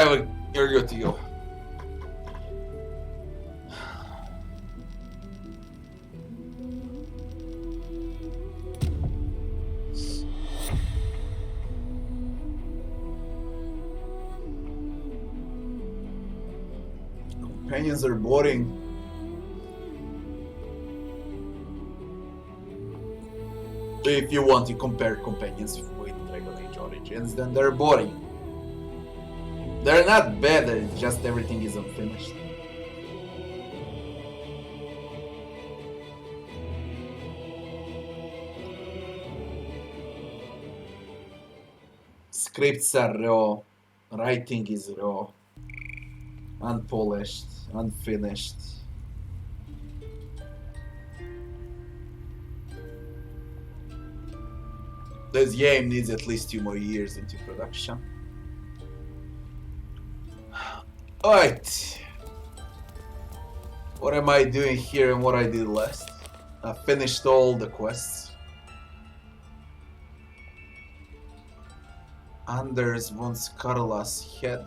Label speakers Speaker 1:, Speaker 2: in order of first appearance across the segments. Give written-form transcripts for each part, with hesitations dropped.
Speaker 1: You're good to go. Companions are boring. If you want to compare companions with Dragon Age Origins, then they're boring. They're not bad, it's just everything is unfinished. Scripts are raw, writing is raw, unpolished, unfinished. This game needs at least 2 more years into production. Alright. What am I doing here and what I did last? I finished all the quests. Anders wants Karla's head.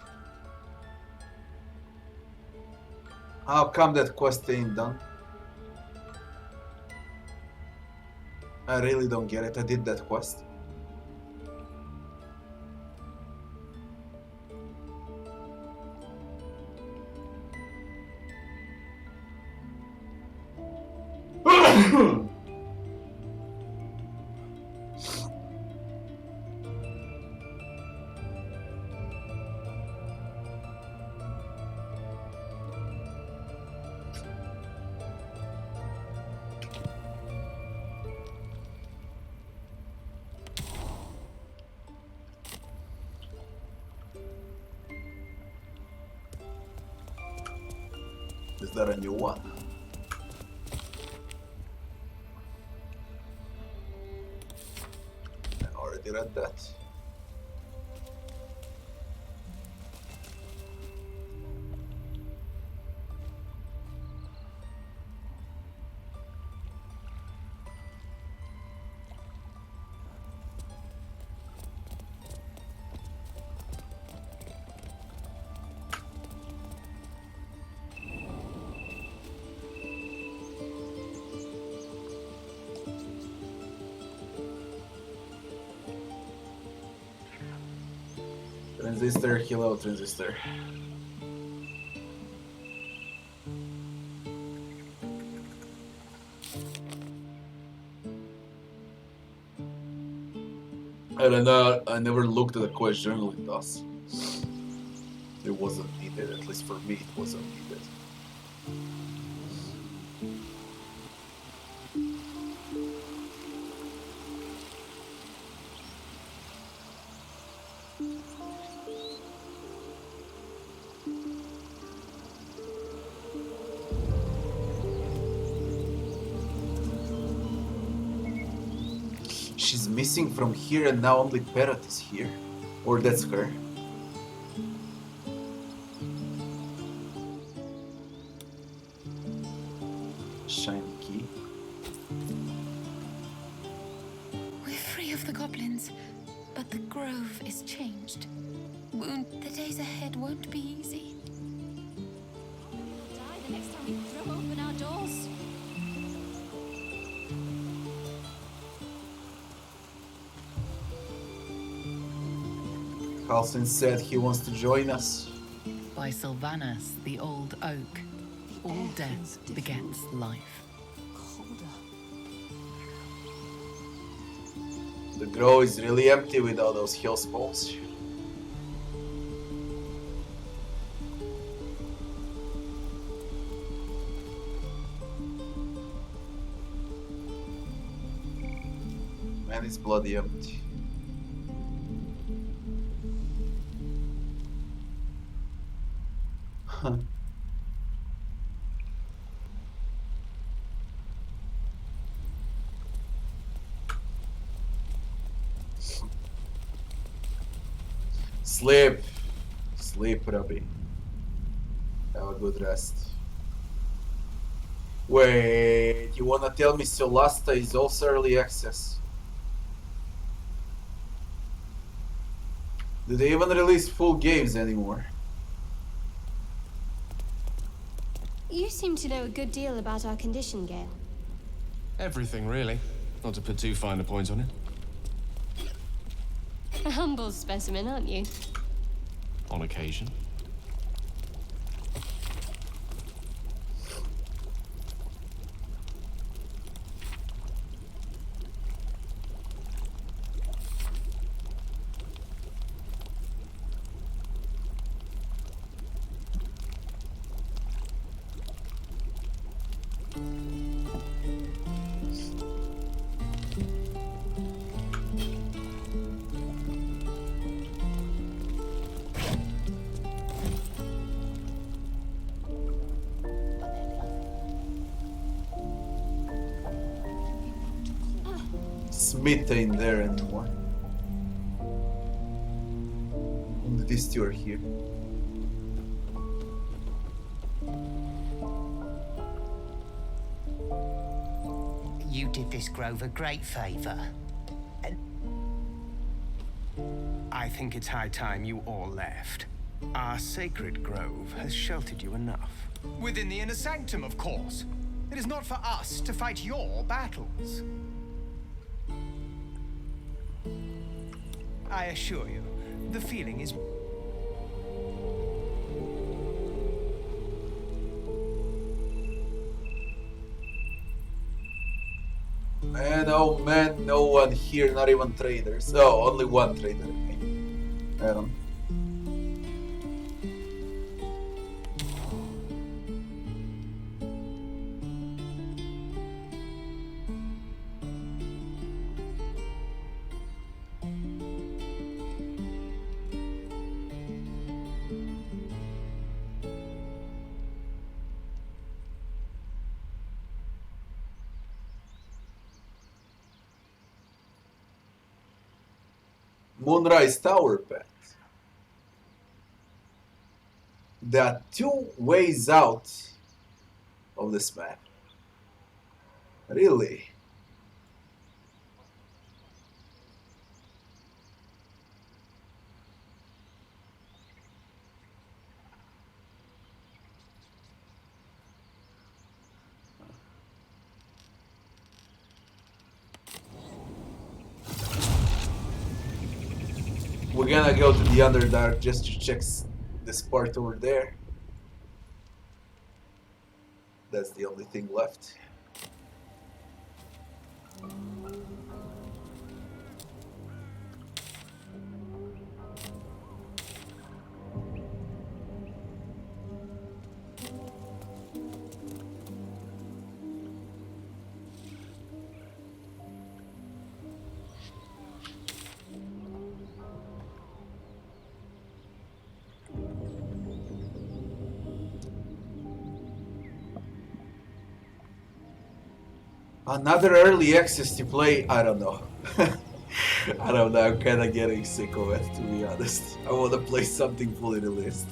Speaker 1: How come that quest ain't done? I really don't get it. I did that quest. Is that a new one? I already read that. Transistor, hello Transistor. I don't know, I never looked at the quest journal it does. It wasn't needed, at least for me it wasn't needed. She's missing from here and now only Parrot is here. Or that's her. Shiny key.
Speaker 2: We're free of the goblins, but the grove is changed. The days ahead won't be easy.
Speaker 3: We'll die the next time we throw open our doors.
Speaker 1: Halsin said he wants to join us.
Speaker 4: By Sylvanas, the old oak, all death begets life.
Speaker 3: Colder.
Speaker 1: The grove is really empty with all those hill spawns. Man, it's bloody empty. Sleep. Sleep, Robbie. Have a good rest. Wait, you wanna tell me Solasta is also early access? Do they even release full games anymore?
Speaker 3: You seem to know a good deal about our condition, Gale.
Speaker 5: Everything, really. Not to put too fine a point on it.
Speaker 3: A humble specimen, aren't you?
Speaker 5: On occasion.
Speaker 1: Smith ain't there anymore. Only these two are here.
Speaker 6: You did this grove a great favor. And I think it's high time you all left. Our sacred grove has sheltered you enough. Within the inner sanctum, of course. It is not for us to fight your battles. I assure you, the feeling is...
Speaker 1: And oh man, no one here, not even traders. Oh, only one trader. Adam. Moonrise Tower Path. There are two ways out of this map. Really? We're gonna go to the Underdark just to check this part over there. That's the only thing left. Another early access to play? I don't know. I don't know, I'm kinda getting sick of it, to be honest. I wanna play something fully released.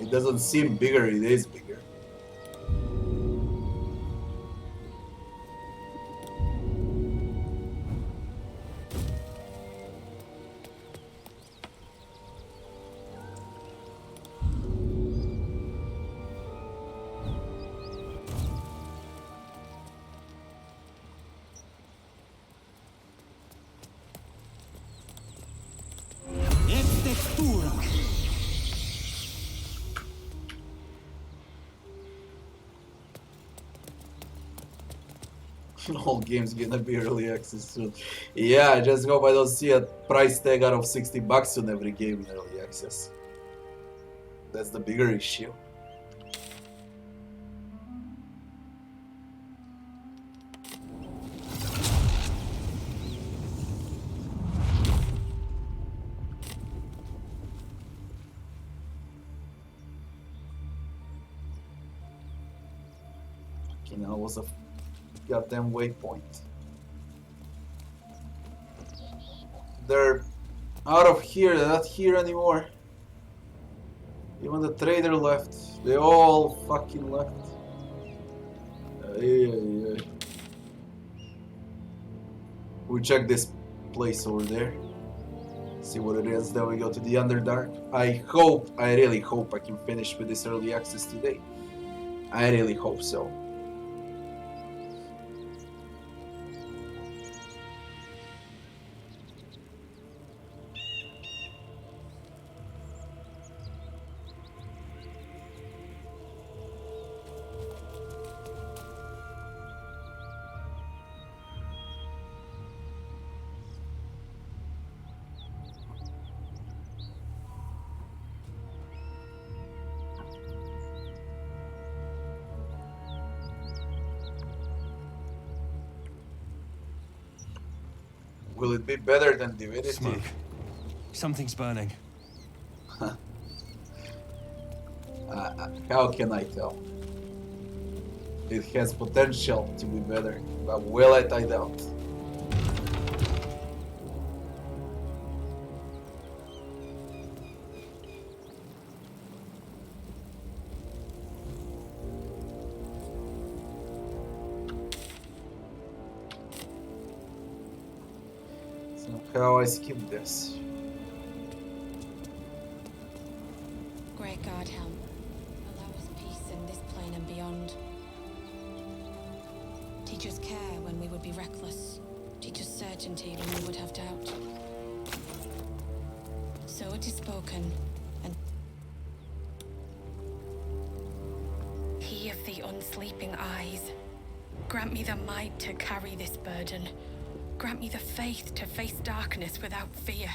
Speaker 1: It doesn't seem bigger, it is bigger. All games gonna be early access soon. Yeah, I just hope I don't see a price tag out of $60 on every game in early access. That's the bigger issue. You know, it was a goddamn waypoint. They're out of here, they're not here anymore. Even the trader left. They all fucking left. Yeah. We check this place over there. See what it is. Then we go to the Underdark. I really hope I can finish with this early access today. I really hope so. Will it be better than Divinity?
Speaker 6: Smoke. Something's burning.
Speaker 1: How can I tell? It has potential to be better, but will it? I doubt. Somehow I skipped this.
Speaker 3: Great God, Helm. Allow us peace in this plane and beyond. Teach us care when we would be reckless. Teach us certainty when we would have doubt. So it is spoken, and he of the unsleeping eyes, grant me the might to carry this burden. Grant me the faith to face darkness without fear.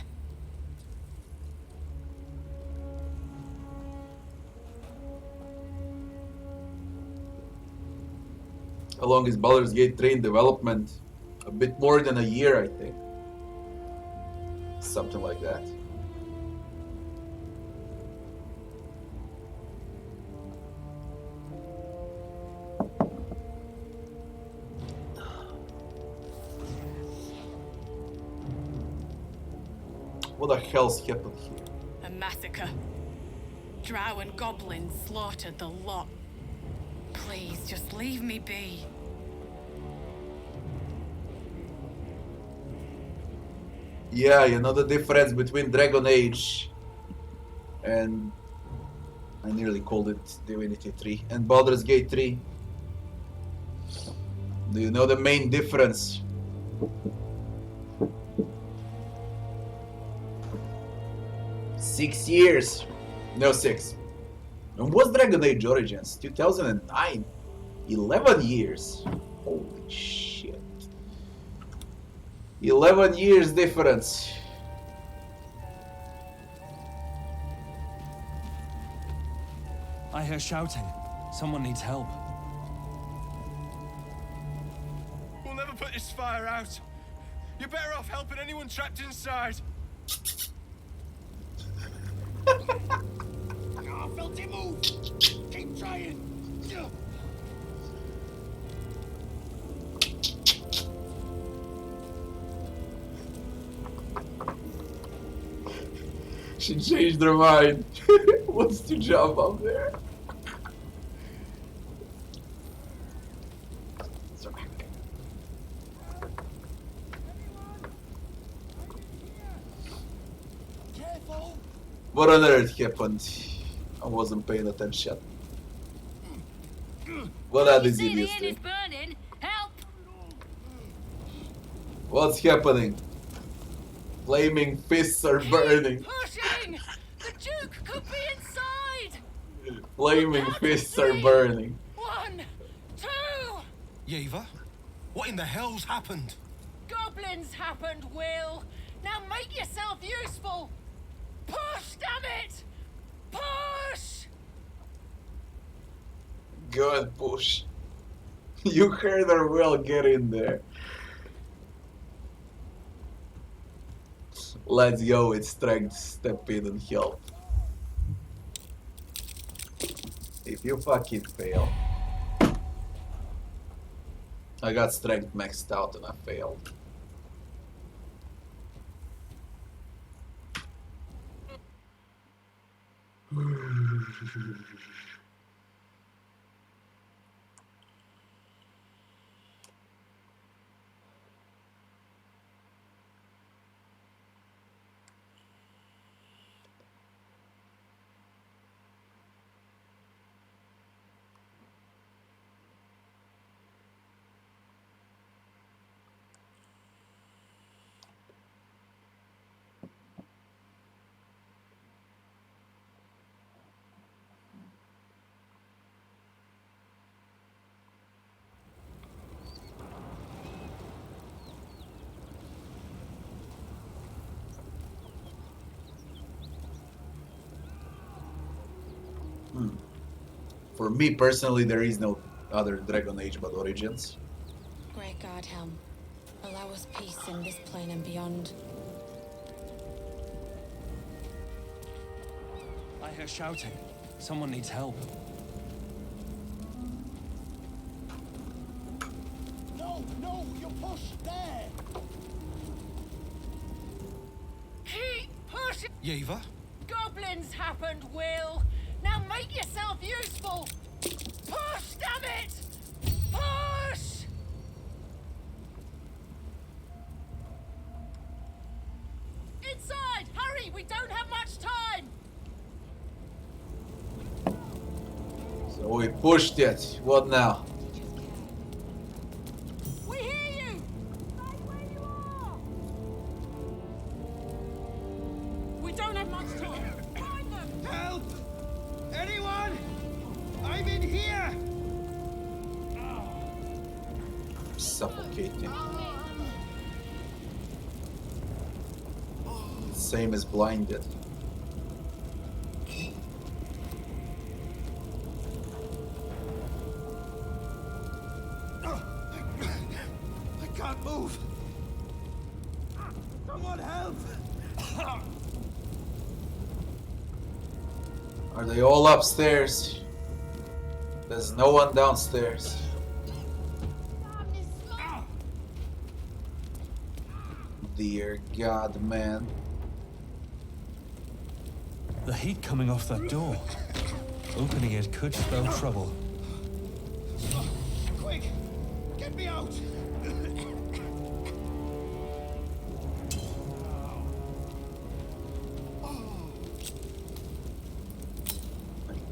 Speaker 1: How long is Baldur's Gate 3 in development? A bit more than a year, I think. Something like that. What the hell's happened here?
Speaker 3: A massacre. Drow and goblins slaughtered the lot. Please, just leave me be.
Speaker 1: Yeah, you know the difference between Dragon Age and I nearly called it Divinity 3 and Baldur's Gate 3. Do you know the main difference? Six years. No, 6. When was Dragon Age Origins? 2009. 11 years. Holy shit. 11 years difference.
Speaker 6: I hear shouting. Someone needs help. We'll never put this fire out. You're better off helping anyone trapped inside.
Speaker 7: Oh, filthy move! Keep trying!
Speaker 1: She changed her mind. Wants to jump up there.
Speaker 7: Careful!
Speaker 1: What on earth happened? I wasn't paying attention. What are these idiots doing?
Speaker 3: burning. Help!
Speaker 1: What's happening? Flaming fists are burning.
Speaker 3: Pushing! The Duke could be inside!
Speaker 1: Flaming fists are burning.
Speaker 3: 1, 2!
Speaker 6: Yeva? What in the hell's happened?
Speaker 3: Goblins happened, Will! Now make yourself useful! Push, damn it! Push!
Speaker 1: Go and push. You heard her well, get in there. Let's go with strength, step in and help. If you fucking fail. I got strength maxed out and I failed. For me personally, there is no other Dragon Age but Origins.
Speaker 3: Great God, Helm. Allow us peace in this plane and beyond.
Speaker 8: I hear shouting. Someone needs help.
Speaker 7: No, no, you push there.
Speaker 9: Keep pushing!
Speaker 8: Yeva?
Speaker 9: Goblins happened, Will! Now make yourself useful! Push, damn it! Push! Inside! Hurry! We don't have much time!
Speaker 1: So we pushed it. What now?
Speaker 9: We hear you! Stay where you are! We don't have much time! Find them!
Speaker 6: Help! Anyone? I'm in here!
Speaker 1: Suffocating. Same as blinded.
Speaker 6: I can't move. Someone help!
Speaker 1: Are they all upstairs? There's no one downstairs. Dear God, man.
Speaker 8: The heat coming off that door. Opening it could spell trouble.
Speaker 6: Quick! Get me out!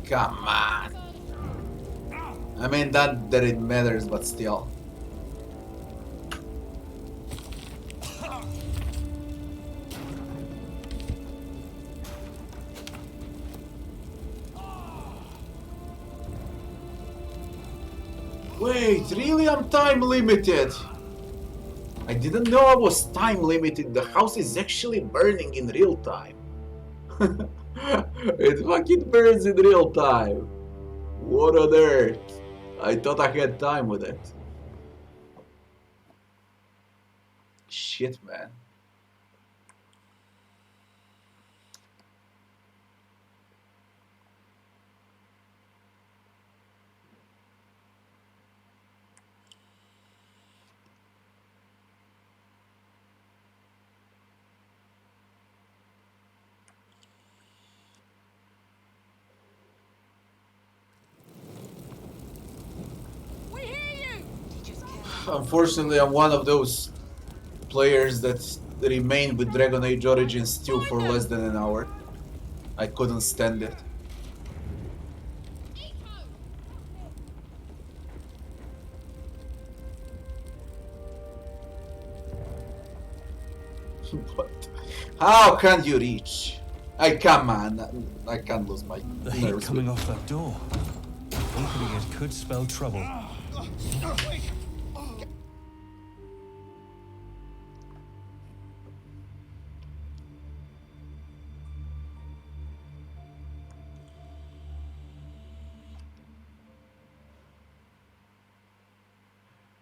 Speaker 1: Come on. I mean, not that it matters, but still. Wait, really? I'm time limited. I didn't know I was time limited. The house is actually burning in real time. It fucking burns in real time. What on earth? I thought I had time with it. Shit, man.
Speaker 9: We hear you!
Speaker 1: Unfortunately, I'm one of those players that remained with Dragon Age Origins 2 for less than an hour. I couldn't stand it. What? How can you reach? Come on, I can't lose my
Speaker 8: The heat
Speaker 1: nerves.
Speaker 8: coming off that door. Opening it could spell trouble.
Speaker 6: Quick!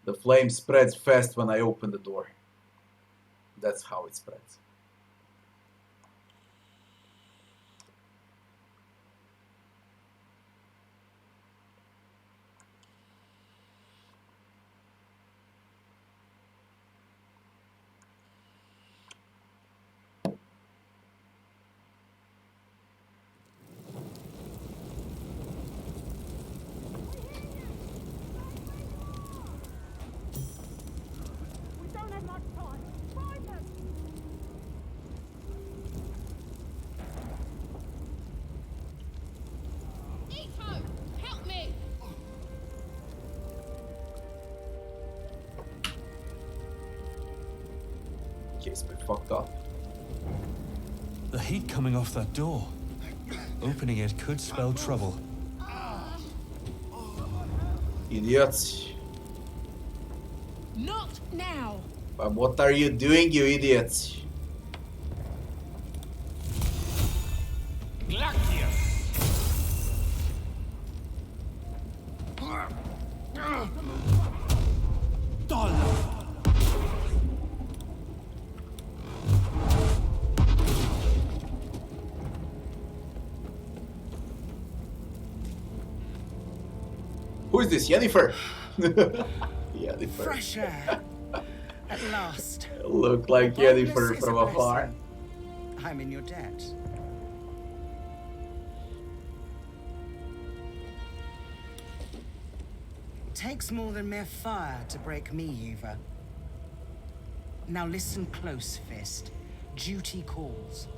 Speaker 1: The flame spreads fast when I open the door. That's how it spreads. case, we fucked up.
Speaker 8: The heat coming off that door. Opening it could spell trouble.
Speaker 1: Idiots.
Speaker 9: Not now.
Speaker 1: But what are you doing, you idiots? Who is this, Yennefer? Yennefer.
Speaker 6: Fresh air. At last.
Speaker 1: Look like
Speaker 6: Boldness
Speaker 1: Yennefer
Speaker 6: is
Speaker 1: from
Speaker 6: a
Speaker 1: afar.
Speaker 6: blessing. I'm in your debt. Takes more than mere fire to break me, Eva. Now listen close, Fist. Duty calls.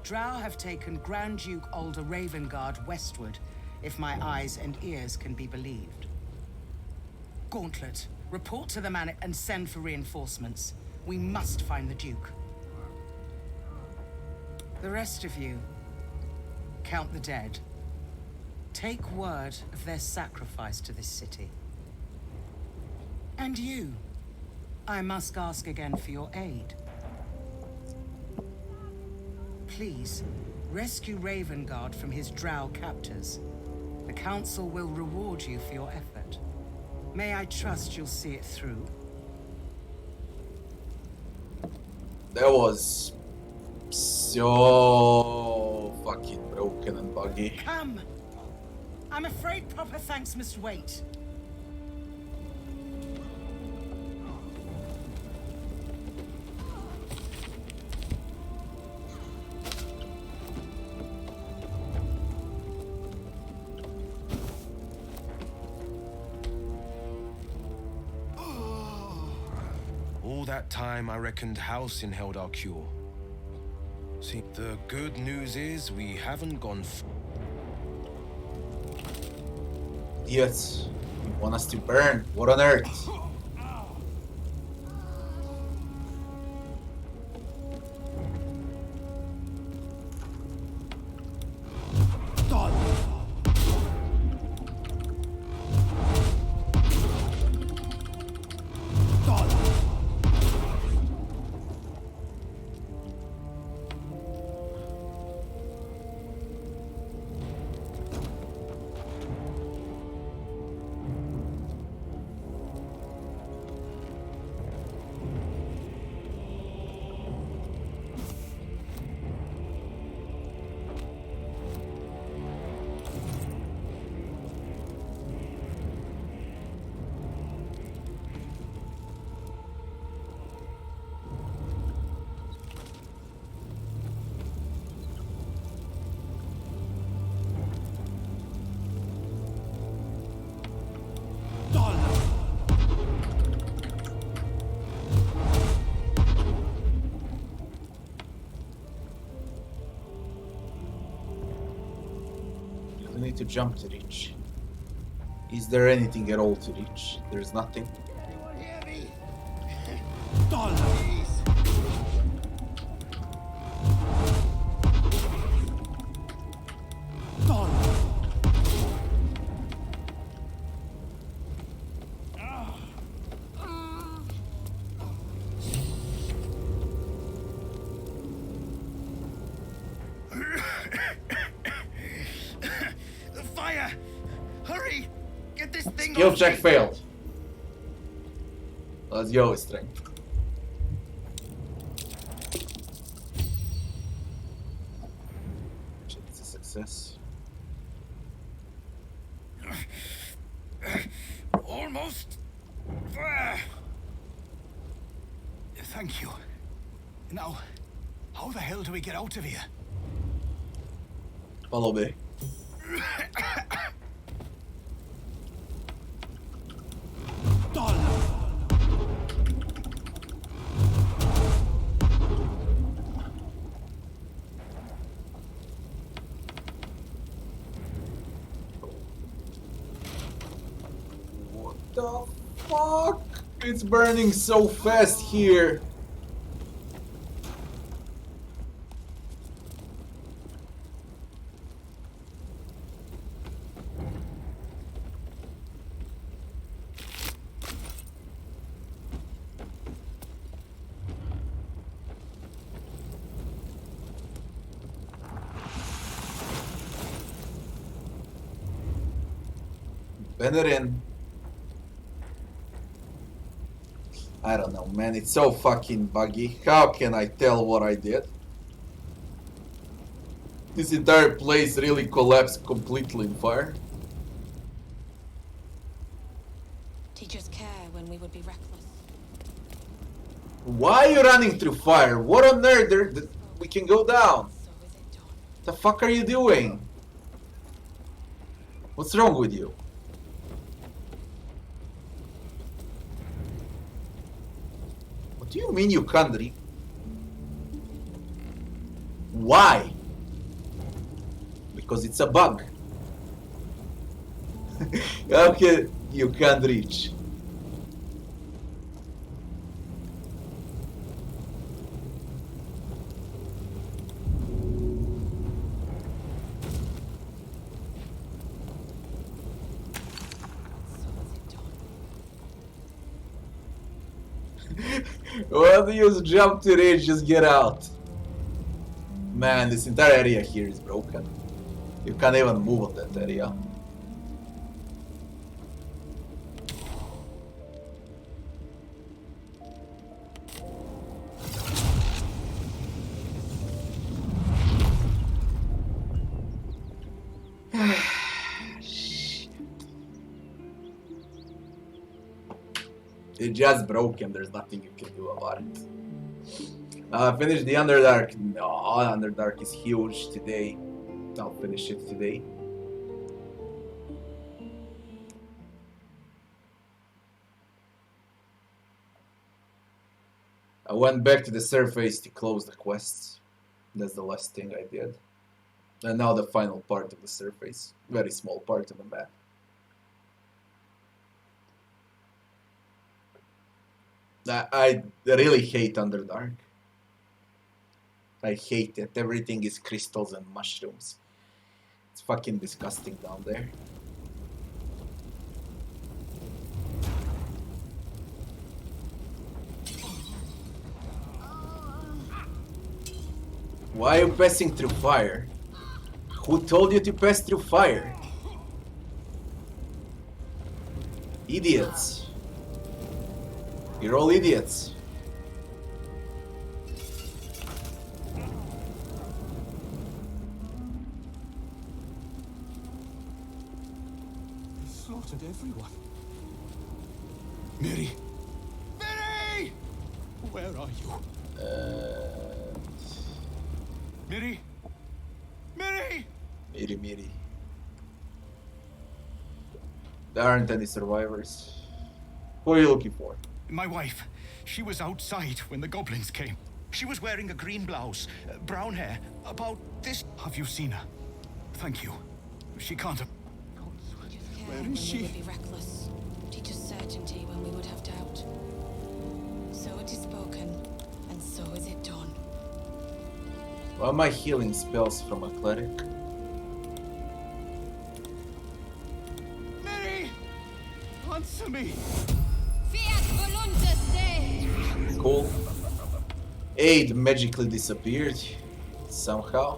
Speaker 6: Drow have taken Grand Duke Alder Ravengard westward, if my eyes and ears can be believed. Gauntlet, report to the man and send for reinforcements. We must find the Duke. The rest of you, count the dead. Take word of their sacrifice to this city. And you, I must ask again for your aid. Please, rescue Ravengard from his drow captors. The Council will reward you for your effort. May I trust you'll see it through?
Speaker 1: That was so fucking broken and buggy.
Speaker 6: Come! I'm afraid proper thanks must wait.
Speaker 10: All that time I reckoned Halcyon held our cure. See, the good news is we haven't gone
Speaker 1: Yes, you want us to burn? What on earth? You need to jump to reach. Is there anything at all to reach? There's nothing.
Speaker 6: Fire! Hurry! Get this thing
Speaker 1: Skill
Speaker 6: off
Speaker 1: check
Speaker 6: me.
Speaker 1: failed. Let's go with strength. It's a success.
Speaker 6: Almost. Thank you. Now, how the hell do we get out of here?
Speaker 1: Follow me. What the fuck? It's burning so fast here. Bend it in. I don't know, man. It's so fucking buggy. How can I tell what I did? This entire place really collapsed completely in fire.
Speaker 3: Teachers care when we would be reckless.
Speaker 1: Why are you running through fire? What on earth? We can go down.
Speaker 3: So is it done.
Speaker 1: The fuck are you doing? What's wrong with you? What do you mean you can't reach? Why? Because it's a bug. How can you can't reach? Why do you jump to reach? Just get out. Man, this entire area here is broken. You can't even move on that area. It's just broken, there's nothing you can do about it. Finish the Underdark. No, Underdark is huge today. I'll finish it today. I went back to the surface to close the quests. That's the last thing I did. And now the final part of the surface. Very small part of the map. I really hate Underdark. I hate it. Everything is crystals and mushrooms. It's fucking disgusting down there. Why are you passing through fire? Who told you to pass through fire? Idiots. You're all idiots.
Speaker 8: Slaughtered everyone.
Speaker 7: Miri! Miri! Where are you? Miri! Miri!
Speaker 1: Miri. There aren't any survivors. Who are you looking for?
Speaker 7: My wife. She was outside when the goblins came. She was wearing a green blouse, brown hair, about this. Have you seen her? Thank you. She can't have... Where is she?
Speaker 3: We would be reckless. Teach us certainty when we would have doubt. So it is spoken, and so is it done.
Speaker 1: Why am I healing spells from a cleric?
Speaker 7: Miri! Answer me!
Speaker 9: Fiat voluntas Dei!
Speaker 1: Cool. Aid magically disappeared. Somehow.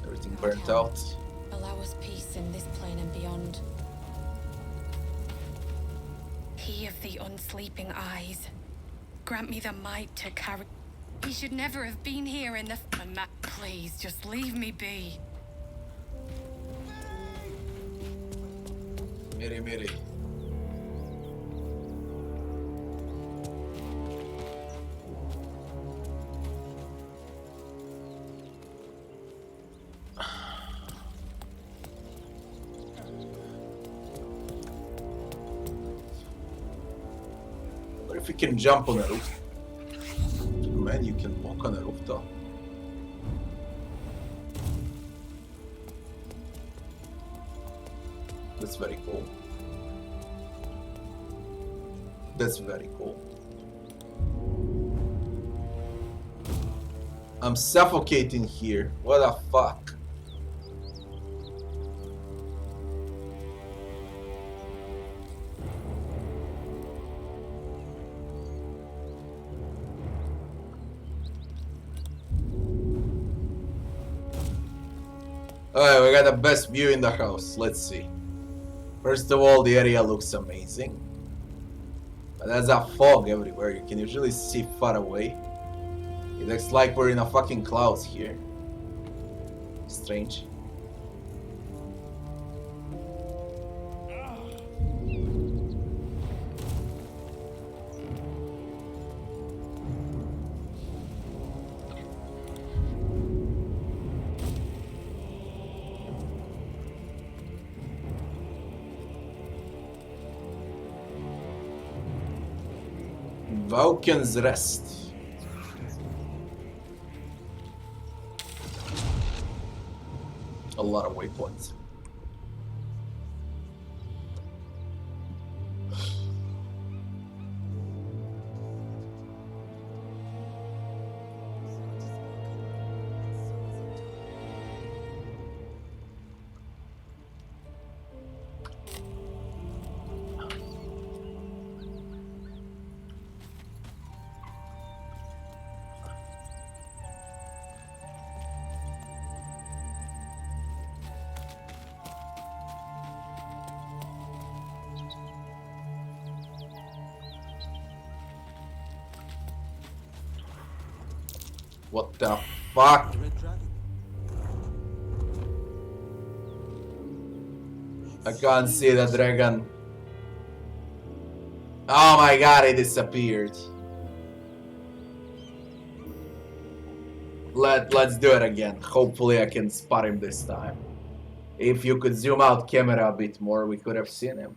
Speaker 1: Everything burnt out.
Speaker 3: Allow us peace in this plane and beyond. He of the unsleeping eyes, grant me the might to carry. He should never have been here in the map. Please, just leave me be.
Speaker 1: Miri. What if we can jump on a roof? Man, you can walk on a rooftop. That's very cool. That's very cool. I'm suffocating here. What the fuck? Alright, we got the best view in the house. Let's see. First of all, the area looks amazing. But there's a fog everywhere. You can usually see far away. It looks like we're in a fucking clouds here. Strange. Vulcan's Rest. A lot of waypoints. What the fuck? I can't see the dragon. Oh my god, it disappeared. Let's do it again. Hopefully I can spot him this time. If you could zoom out camera a bit more, we could have seen him.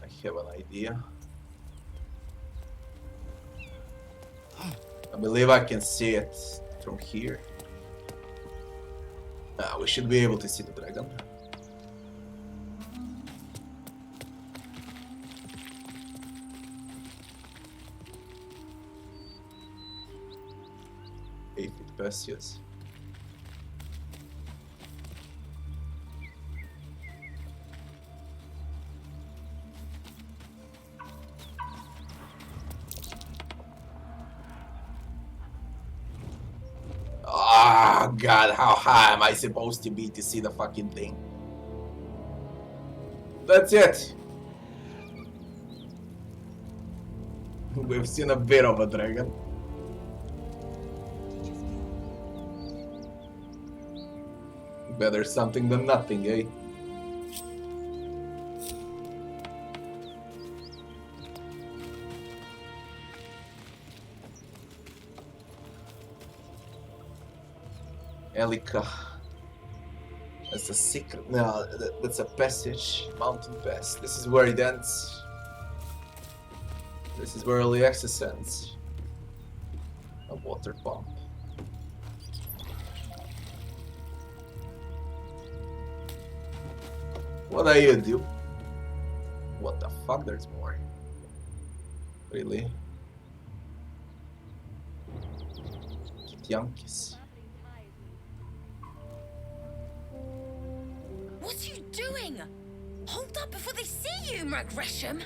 Speaker 1: I have an idea. I believe I can see it from here. We should be able to see the dragon. If it passes. Oh god, how high am I supposed to be to see the fucking thing? That's it. We've seen a bit of a dragon. Better something than nothing, eh? Elika. That's a secret. No, that's a passage. Mountain pass. This is where it ends. This is where early access ends. A water pump. What do you do? What the fuck? There's more. Really? Yankees.
Speaker 3: What are you doing? Hold up before they see you, Mark Gresham.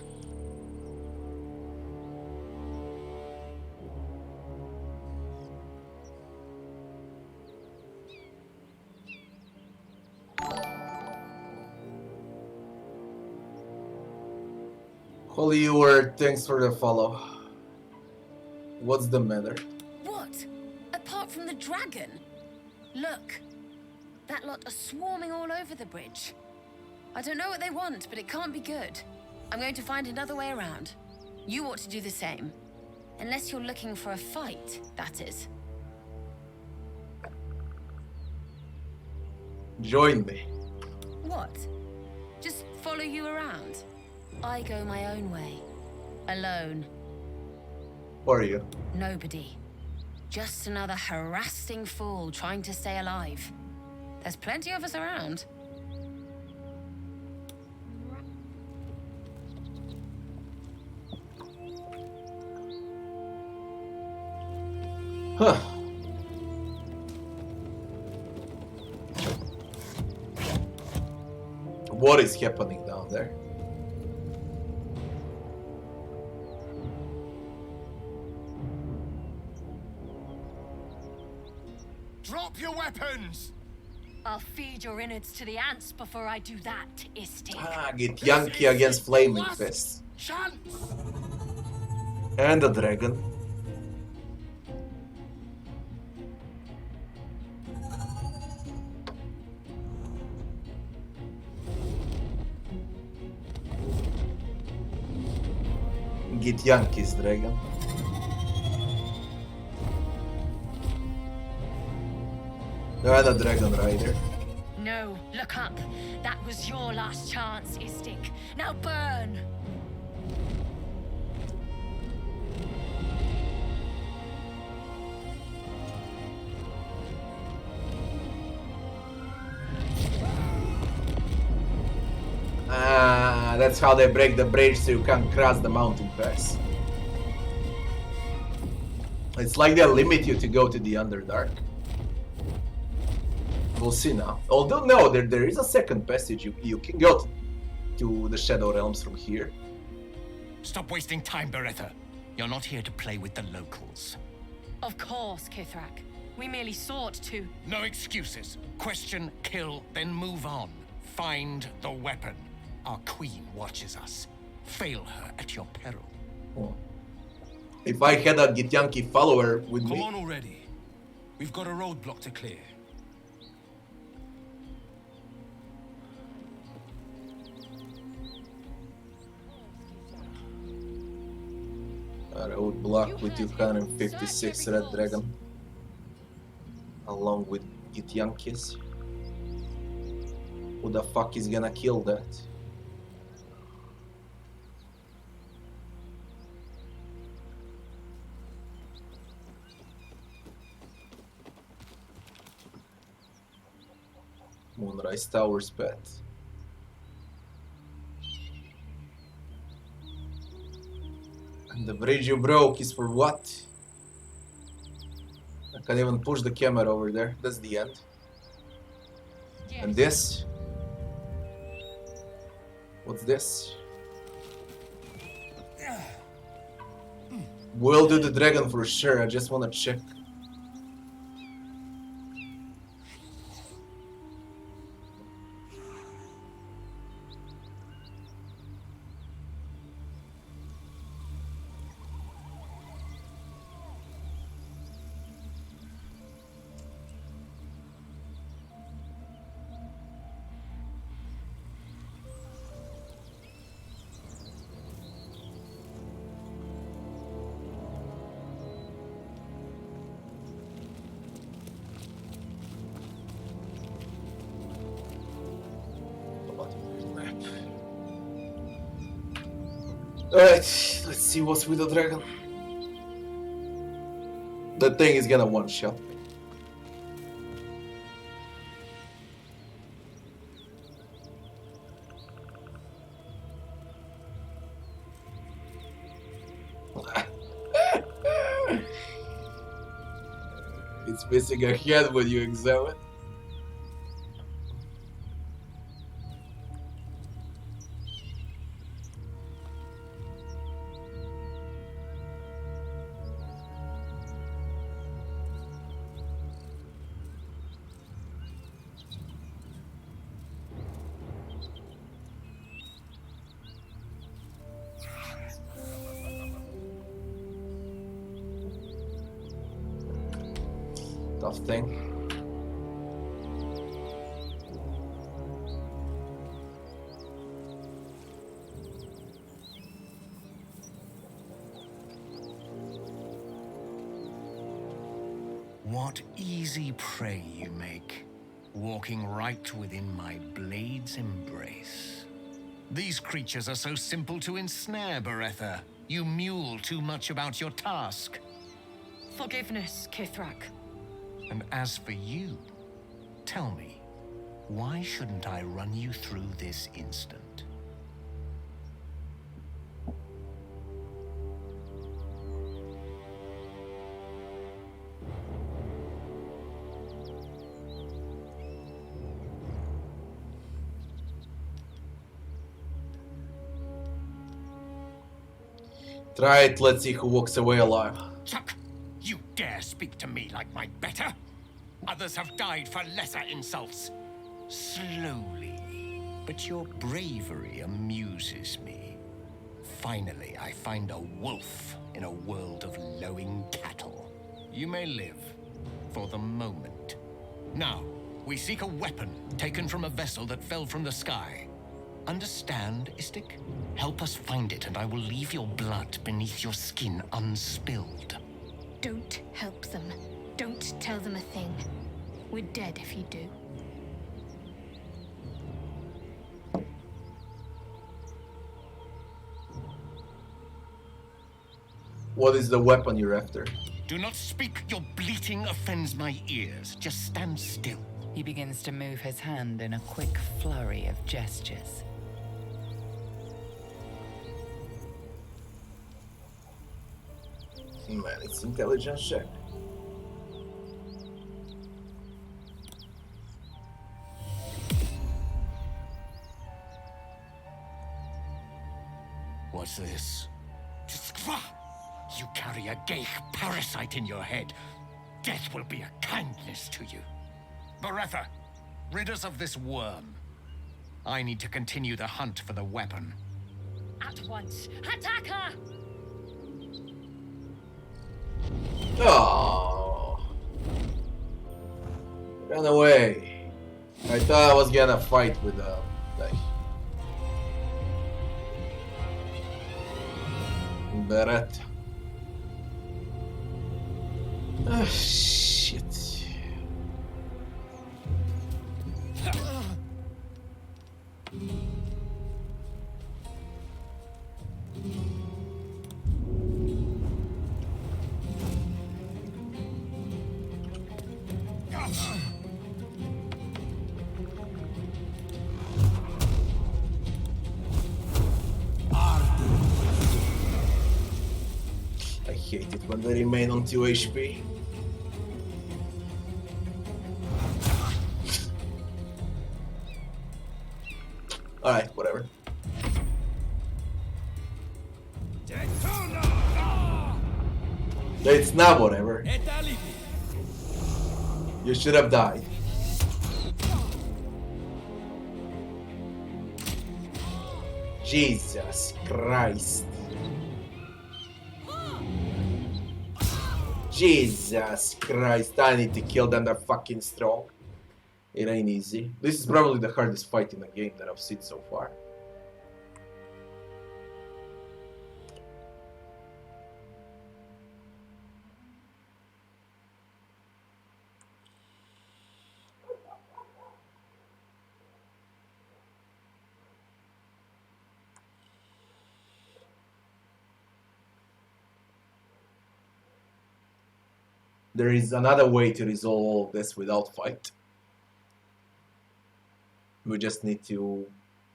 Speaker 1: Holy word, thanks for the follow. What's the matter?
Speaker 3: What? Apart from the dragon? Look. That lot are swarming all over the bridge. I don't know what they want, but it can't be good. I'm going to find another way around. You ought to do the same. Unless you're looking for a fight, that is.
Speaker 1: Join me.
Speaker 3: What? Just follow you around? I go my own way. Alone.
Speaker 1: Who are you?
Speaker 3: Nobody. Just another harassing fool trying to stay alive. There's plenty of us around.
Speaker 1: Huh. What is happening down there?
Speaker 7: Drop your weapons!
Speaker 9: I'll feed your innards to the ants before I do that, Istik.
Speaker 1: Ah, get Yankee against Flaming Fist.
Speaker 7: Chance!
Speaker 1: And a dragon. Get Yankee's dragon. And a dragon rider.
Speaker 9: No, look up. That was your last chance, Istik. Now burn!
Speaker 1: Ah, that's how they break the bridge so you can't cross the mountain pass. It's like they limit you to go to the Underdark. We'll see now. Although no, there is a second passage. You can go to the Shadow Realms from here.
Speaker 7: Stop wasting time, Beretta. You're not here to play with the locals.
Speaker 9: Of course, Kithrak. We merely sought to...
Speaker 7: No excuses. Question, kill, then move on. Find the weapon. Our queen watches us. Fail her at your peril.
Speaker 1: Oh. If I had a Githyanki follower with me...
Speaker 8: Come on already. We've got a roadblock to clear.
Speaker 1: A roadblock with 256 Red Dragon. Along with Githyankis. Who the fuck is gonna kill that? Moonrise Tower's pet. And the bridge you broke is for what? I can't even push the camera over there. That's the end. And this? What's this? We'll do the dragon for sure. I just want to check. Alright, let's see what's with the dragon. The thing is gonna one-shot me. It's missing a head when you examine. Tough thing.
Speaker 7: What easy prey you make. walking right within my blade's embrace. These creatures are so simple to ensnare, Beretha. You mule too much about your task.
Speaker 9: Forgiveness, Kithrak.
Speaker 7: And as for you, tell me, why shouldn't I run you through this instant?
Speaker 1: Try it, let's see who walks away alive.
Speaker 7: Chuck, you dare speak to me like my better? Others have died for lesser insults. Slowly. But your bravery amuses me. Finally, I find a wolf in a world of lowing cattle. You may live, for the moment. Now, we seek a weapon taken from a vessel that fell from the sky. Understand, Istik? Help us find it, and I will leave your blood beneath your skin unspilled.
Speaker 2: Don't help them. Don't tell them a thing. We're dead if you do.
Speaker 1: What is the weapon you're after?
Speaker 7: Do not speak. Your bleating offends my ears. Just stand still.
Speaker 4: He begins to move his hand in a quick flurry of gestures.
Speaker 1: Man, it's intelligence check.
Speaker 7: What's this? You carry a geich parasite in your head. Death will be a kindness to you. Beretha, rid us of this worm. I need to continue the hunt for the weapon.
Speaker 9: At once. Attack her!
Speaker 1: Oh, ran away. I thought I was gonna fight with the like Beret. Ah, shit. I hate it when they remain on 2 HP. Alright, whatever. It's not whatever. You should have died. Jesus Christ. Jesus Christ, I need to kill them, they're fucking strong. It ain't easy. This is probably the hardest fight in the game that I've seen so far. There is another way to resolve all of this without fight. We just need to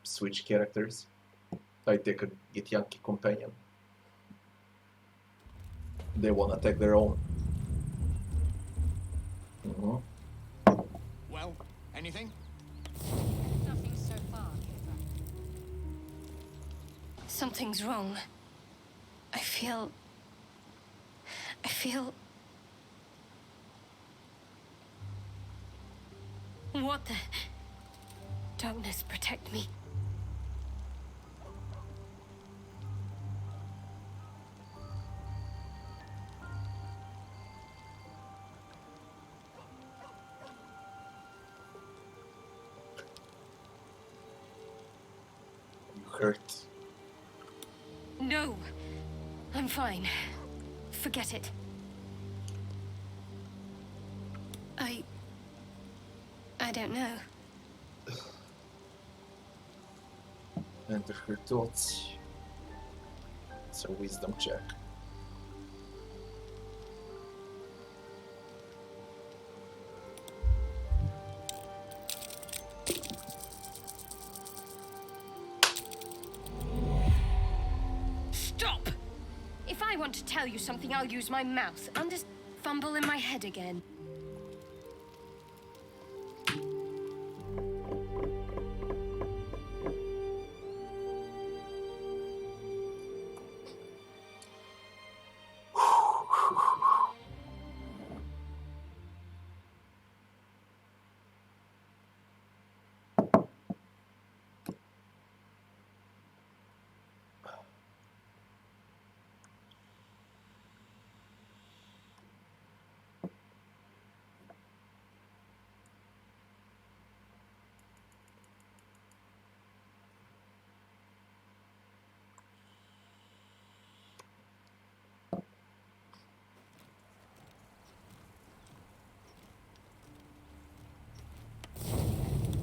Speaker 1: switch characters. Like they could get Yankee companion. They wanna take their own.
Speaker 7: Well, anything?
Speaker 9: Nothing so far,
Speaker 3: Something's wrong. I feel... What the... Darkness, protect me.
Speaker 1: You hurt.
Speaker 3: No, I'm fine. Forget it. I don't don't know.
Speaker 1: Enter her thoughts. It's a wisdom check.
Speaker 9: Stop! If I want to tell you something, I'll use my mouth. I'm just fumble in my head again.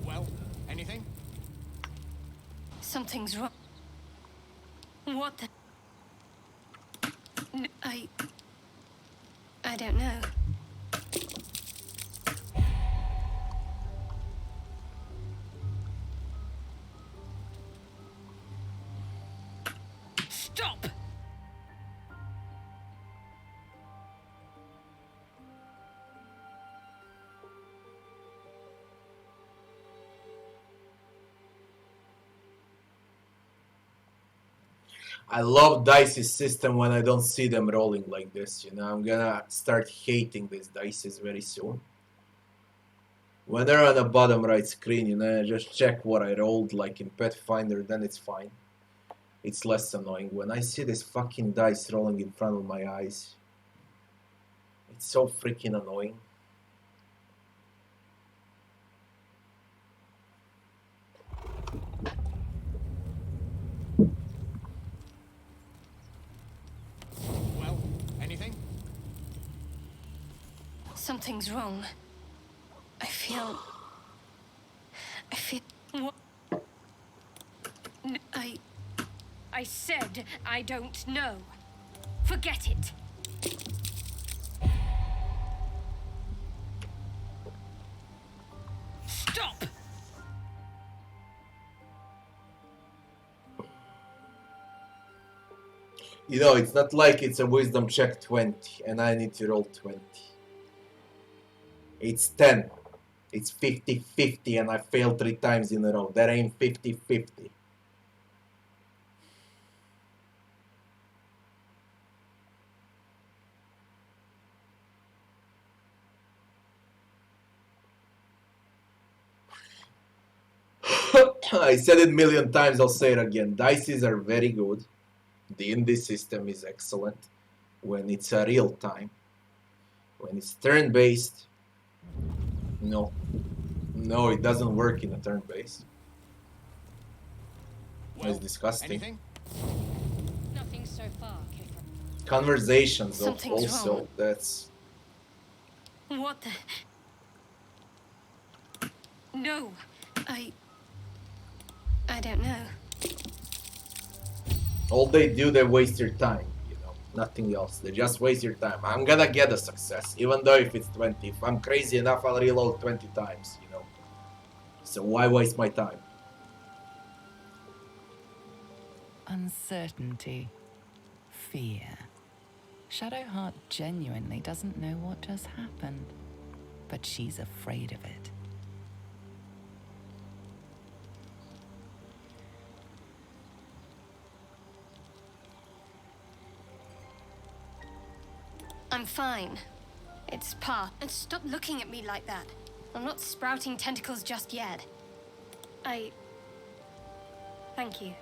Speaker 7: Well, anything?
Speaker 9: Something's wrong. What the? I don't know. Stop!
Speaker 1: I love Dice's system when I don't see them rolling like this, you know. I'm gonna start hating these dices very soon. When they're on the bottom right screen, you know, I just check what I rolled like in Pathfinder, then it's fine. It's less annoying. When I see this fucking dice rolling in front of my eyes, it's so freaking annoying.
Speaker 7: Well, anything?
Speaker 9: Something's wrong. I feel... What? I said I don't know. Forget it. Stop!
Speaker 1: You know, it's not like it's a wisdom check 20 and I need to roll 20. It's 10. It's 50-50 and I failed 3 times in a row. That ain't 50-50. I said it a million times, I'll say it again. Dices are very good. The D&D system is excellent when it's a real time. When it's turn-based, no. No, it doesn't work in a turn-based.
Speaker 7: Well,
Speaker 1: It's disgusting.
Speaker 7: Anything?
Speaker 9: Nothing so far came from...
Speaker 1: Conversations
Speaker 9: Something's
Speaker 1: also,
Speaker 9: wrong.
Speaker 1: that's...
Speaker 9: What the... No, I don't know.
Speaker 1: All they do, they waste your time, you know, nothing else. They just waste your time. I'm gonna get a success, even though if it's 20. If I'm crazy enough, I'll reload 20 times, you know. So why waste my time?
Speaker 4: Uncertainty. Fear. Shadowheart genuinely doesn't know what just happened, but she's afraid of it.
Speaker 9: I'm fine. It's part. And stop looking at me like that. I'm not sprouting tentacles just yet. Thank you.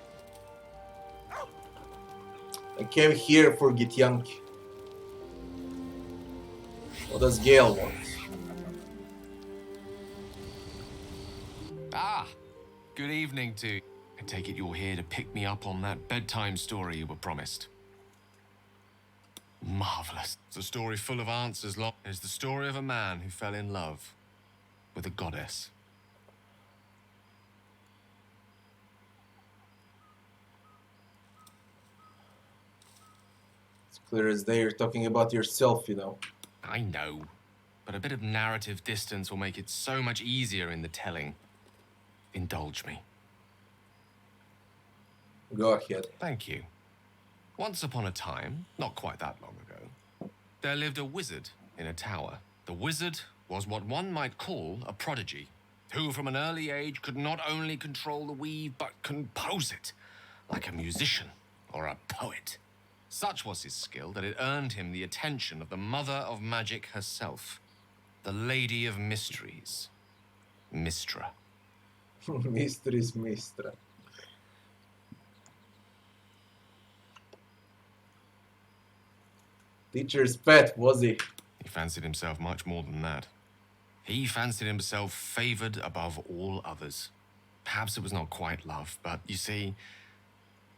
Speaker 1: I came here for Githyanki. What does Gale want?
Speaker 10: Ah, good evening to you. I take it you're here to pick me up on that bedtime story you were promised. Marvelous. It's a story full of answers. It's the story of a man who fell in love with a goddess.
Speaker 1: It's clear as day you're talking about yourself, you know.
Speaker 10: I know, but a bit of narrative distance will make it so much easier in the telling. Indulge me.
Speaker 1: Go ahead.
Speaker 10: Thank you. Once upon a time, not quite that long ago, there lived a wizard in a tower. The wizard was what one might call a prodigy, who from an early age could not only control the weave, but compose it, like a musician or a poet. Such was his skill that it earned him the attention of the mother of magic herself, the Lady of Mysteries, Mystra.
Speaker 1: Mysteries Mistra. Teacher's pet, was he?
Speaker 10: He fancied himself much more than that. He fancied himself favored above all others. Perhaps it was not quite love, but you see,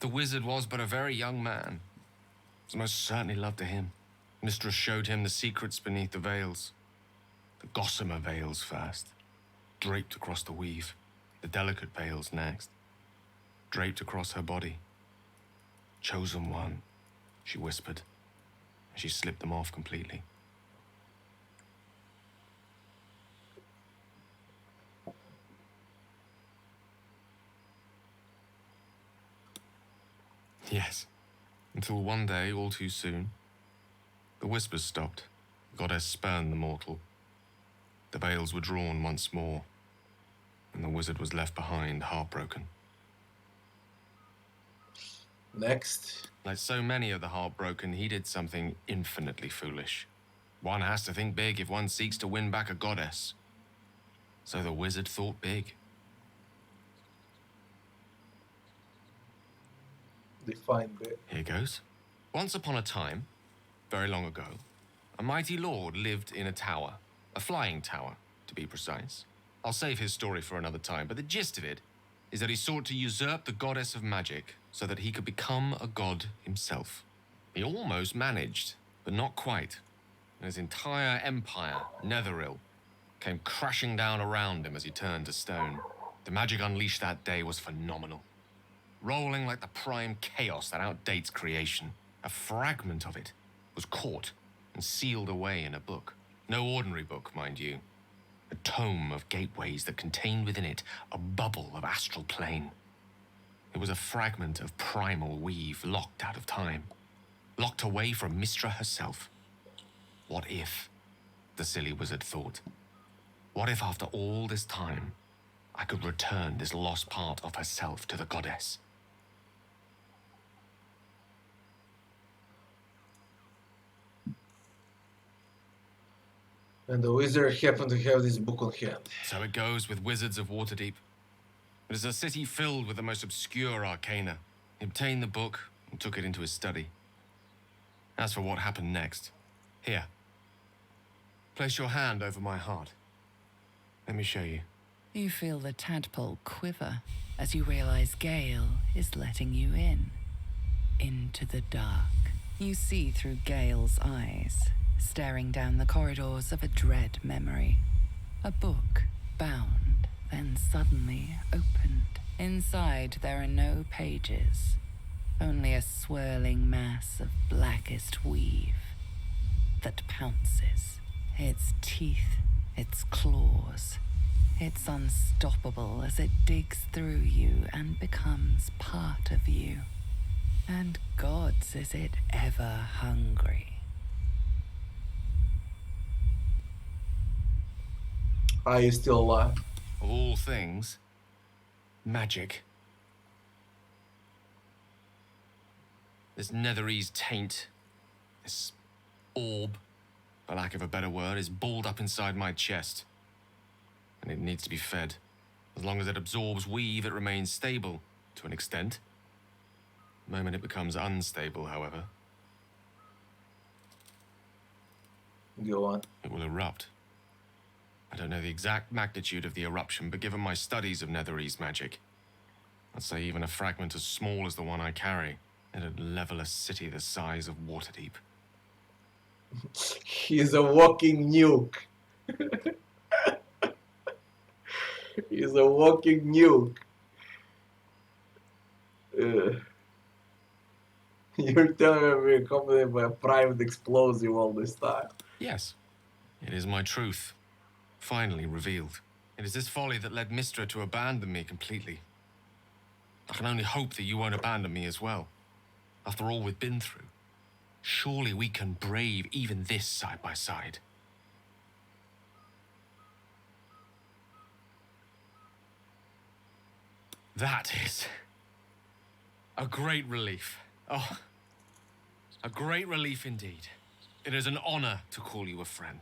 Speaker 10: the wizard was but a very young man. It was most certainly love to him. Mistress showed him the secrets beneath the veils. The gossamer veils first, draped across the weave. The delicate veils next, draped across her body. Chosen one, she whispered, and she slipped them off completely. Yes, until one day, all too soon, the whispers stopped. The goddess spurned the mortal. The veils were drawn once more, and the wizard was left behind, heartbroken.
Speaker 1: Next.
Speaker 10: Like so many of the heartbroken, he did something infinitely foolish. One has to think big if one seeks to win back a goddess. So the wizard thought big.
Speaker 1: Define bit.
Speaker 10: Here goes. Once upon a time, very long ago, a mighty lord lived in a tower. A flying tower, to be precise. I'll save his story for another time, but the gist of it is that he sought to usurp the goddess of magic so that he could become a god himself. He almost managed, but not quite. And his entire empire, Netheril, came crashing down around him as he turned to stone. The magic unleashed that day was phenomenal. Rolling like the prime chaos that outdates creation. A fragment of it was caught and sealed away in a book. No ordinary book, mind you. A tome of gateways that contained within it a bubble of astral plane. It was a fragment of primal weave locked out of time. Locked away from Mystra herself. What if, the silly wizard thought, what if after all this time, I could return this lost part of herself to the goddess?
Speaker 1: And the wizard happened to have this book on hand.
Speaker 10: So it goes with Wizards of Waterdeep. It is a city filled with the most obscure arcana. He obtained the book and took it into his study. As for what happened next, here. Place your hand over my heart. Let me show you.
Speaker 4: You feel the tadpole quiver as you realize Gale is letting you in. Into the dark. You see through Gale's eyes, staring down the corridors of a dread memory. A book, bound, then suddenly opened. Inside there are no pages, only a swirling mass of blackest weave that pounces. Its teeth, its claws. It's unstoppable as it digs through you and becomes part of you. And gods, is it ever hungry.
Speaker 1: Are you still alive?
Speaker 10: Of all things, magic. This Netherese taint, this orb, for lack of a better word, is balled up inside my chest. And it needs to be fed. As long as it absorbs weave, it remains stable, to an extent. The moment it becomes unstable, however,
Speaker 1: Go on.
Speaker 10: it will erupt. I don't know the exact magnitude of the eruption, but given my studies of Netherese magic, I'd say even a fragment as small as the one I carry, it'd level a city the size of Waterdeep.
Speaker 1: He's a walking nuke. He's a walking nuke. You're telling me we're accompanied by a private explosive all this time.
Speaker 10: Yes, it is my truth, finally revealed. It is this folly that led Mistra to abandon me completely. I can only hope that you won't abandon me as well. After all we've been through, surely we can brave even this side by side. That is a great relief. Oh, a great relief indeed. It is an honor to call you a friend.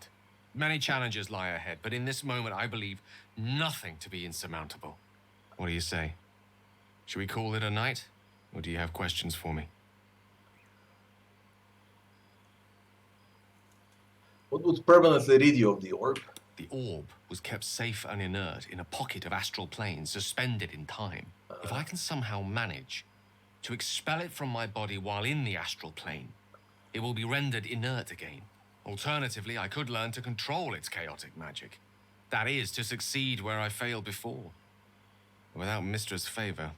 Speaker 10: Many challenges lie ahead, but in this moment I believe nothing to be insurmountable. What do you say? Should we call it a night? Or do you have questions for me?
Speaker 1: What would permanently rid you of the orb?
Speaker 10: The orb was kept safe and inert in a pocket of astral plane, suspended in time. If I can somehow manage to expel it from my body while in the astral plane, it will be rendered inert again. Alternatively, I could learn to control its chaotic magic. That is, to succeed where I failed before. Without Mistra's favor,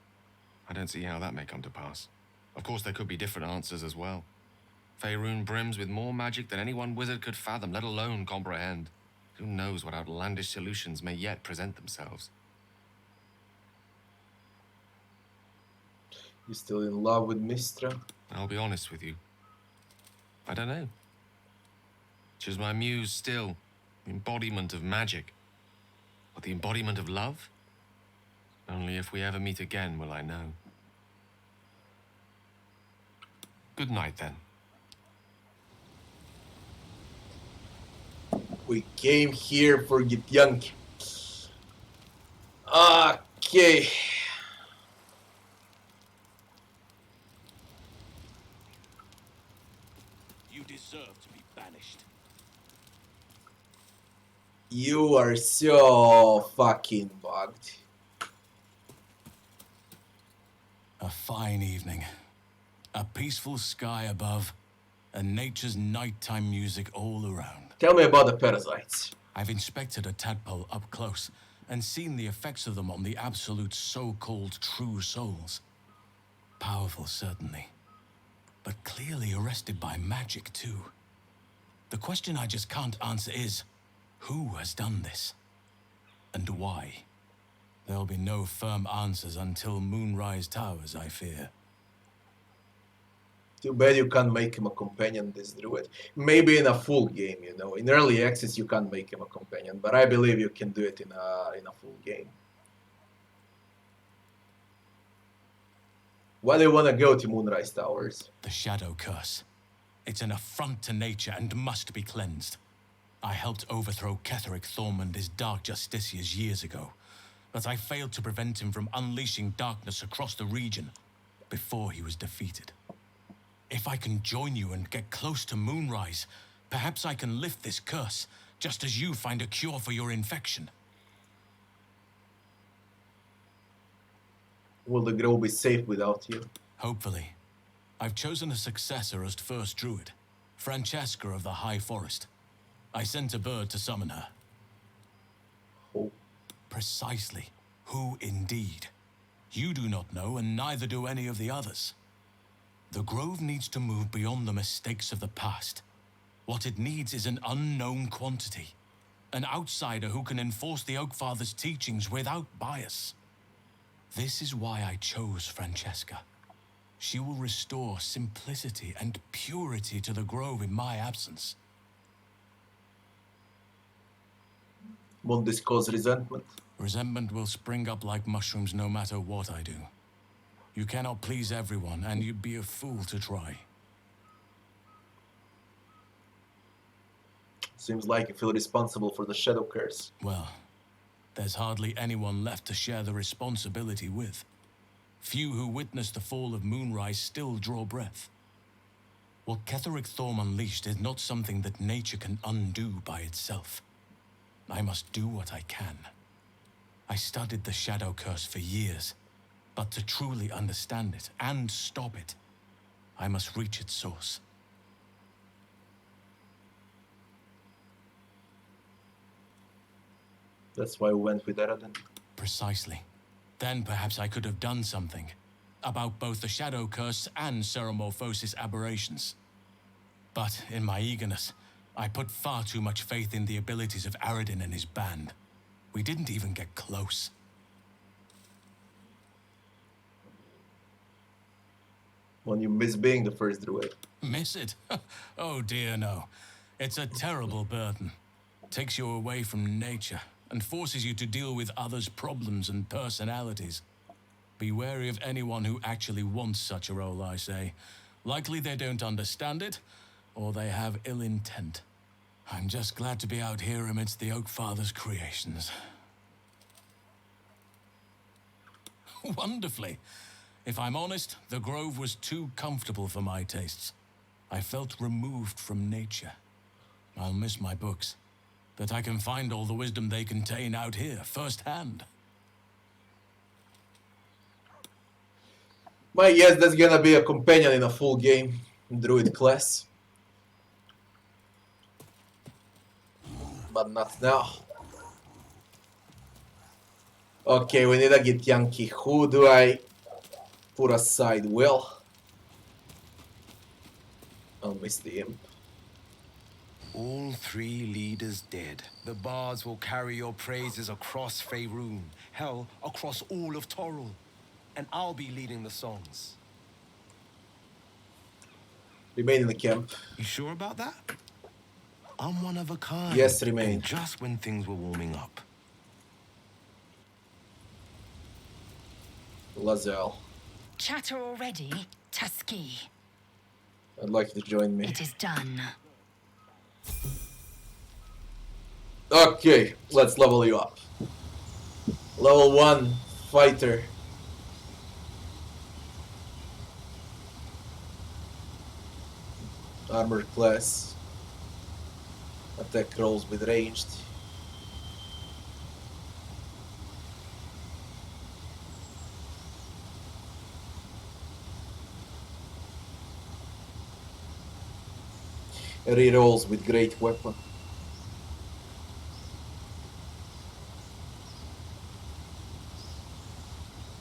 Speaker 10: I don't see how that may come to pass. Of course, there could be different answers as well. Faerun brims with more magic than any one wizard could fathom, let alone comprehend. Who knows what outlandish solutions may yet present themselves?
Speaker 1: You still in love with Mistra?
Speaker 10: I'll be honest with you. I don't know. She's my muse still, the embodiment of magic. But the embodiment of love? Only if we ever meet again will I know. Good night, then.
Speaker 1: We came here for Githyanki. Okay.
Speaker 7: You deserve to be banished.
Speaker 1: You are so fucking bugged.
Speaker 8: A fine evening. A peaceful sky above, and nature's nighttime music all around.
Speaker 1: Tell me about the parasites.
Speaker 8: I've inspected a tadpole up close and seen the effects of them on the absolute so-called true souls. Powerful, certainly, but clearly arrested by magic, too. The question I just can't answer is, who has done this? And why? There'll be no firm answers until Moonrise Towers, I fear.
Speaker 1: Too bad you can't make him a companion, this druid. Maybe in a full game, you know. In early access you can't make him a companion, but I believe you can do it in a full game. Why do you want to go to Moonrise Towers?
Speaker 8: The Shadow Curse. It's an affront to nature and must be cleansed. I helped overthrow Ketheric Thormund, Dark Justiciars, years ago, but I failed to prevent him from unleashing darkness across the region before he was defeated. If I can join you and get close to Moonrise, perhaps I can lift this curse, just as you find a cure for your infection.
Speaker 1: Will the grove be safe without you?
Speaker 8: Hopefully. I've chosen a successor as first druid, Francesca of the High Forest. I sent a bird to summon her.
Speaker 1: Oh.
Speaker 8: Precisely. Who indeed? You do not know, and neither do any of the others. The Grove needs to move beyond the mistakes of the past. What it needs is an unknown quantity. An outsider who can enforce the Oakfather's teachings without bias. This is why I chose Francesca. She will restore simplicity and purity to the Grove in my absence.
Speaker 1: Won't this cause resentment?
Speaker 8: Resentment will spring up like mushrooms no matter what I do. You cannot please everyone, and you'd be a fool to try.
Speaker 1: Seems like you feel responsible for the Shadow Curse.
Speaker 8: Well, there's hardly anyone left to share the responsibility with. Few who witnessed the fall of Moonrise still draw breath. What Ketheric Thorm unleashed is not something that nature can undo by itself. I must do what I can. I studied the Shadow Curse for years, but to truly understand it and stop it, I must reach its source.
Speaker 1: That's why we went with Eradan.
Speaker 8: Precisely. Then perhaps I could have done something. about both the Shadow Curse and Ceremorphosis aberrations. But in my eagerness, I put far too much faith in the abilities of Aradin and his band. We didn't even get close.
Speaker 1: When you miss being the first druid.
Speaker 8: Miss it? Oh dear, no. It's a terrible burden. Takes you away from nature and forces you to deal with others' problems and personalities. Be wary of anyone who actually wants such a role, I say. Likely they don't understand it, or they have ill intent. I'm just glad to be out here amidst the Oak Father's creations. Wonderfully. If I'm honest, the grove was too comfortable for my tastes. I felt removed from nature. I'll miss my books, but I can find all the wisdom they contain out here, firsthand.
Speaker 1: My guess that's gonna be a companion in a full game druid class. But not now. Okay, we need a Githyanki. Who do I put aside? Well, I'll miss the imp.
Speaker 11: All three leaders dead. The bards will carry your praises across Faerun, hell, across all of Toril. And I'll be leading the songs.
Speaker 1: Remain in the camp.
Speaker 11: You sure about that? I'm one of a kind.
Speaker 1: Yes, remain.
Speaker 11: And just when things were warming up.
Speaker 1: Lazel,
Speaker 3: Chatter already, Tusky.
Speaker 1: I'd like you to join me.
Speaker 3: It is done.
Speaker 1: Okay, let's level you up. Level 1, fighter. Armor class. Attack rolls with ranged. Rerolls with great weapon.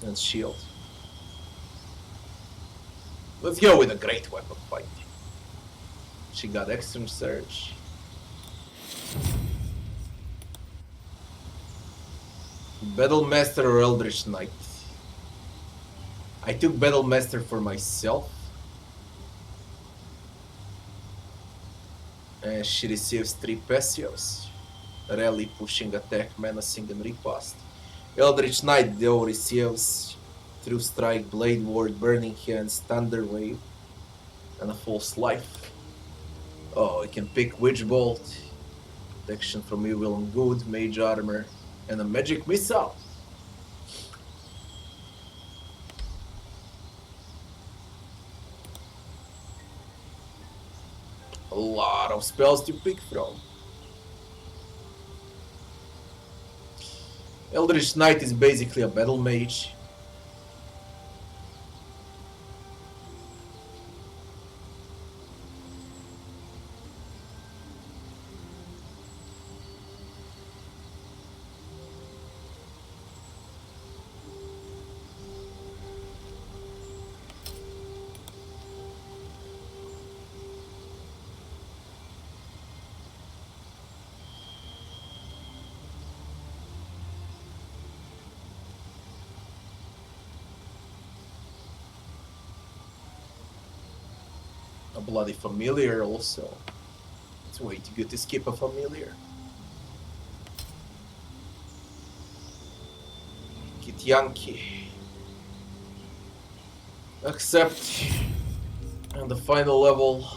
Speaker 1: And shield. Let's go with a great weapon fight. She got extreme surge. Battle Master or Eldritch Knight? I took Battle Master for myself. And she receives 3 passives. Rally, pushing, attack, menacing, and riposte. Eldritch Knight though receives True Strike, Blade Ward, Burning Hands, Thunder Wave, and a False Life. Oh, you can pick Witch Bolt, protection from evil and good, Mage Armor, and a Magic Missile. A lot of spells to pick from. Eldritch Knight is basically a battle mage. A bloody familiar also. It's way too good to skip a familiar. Githyanki. Except on the final level,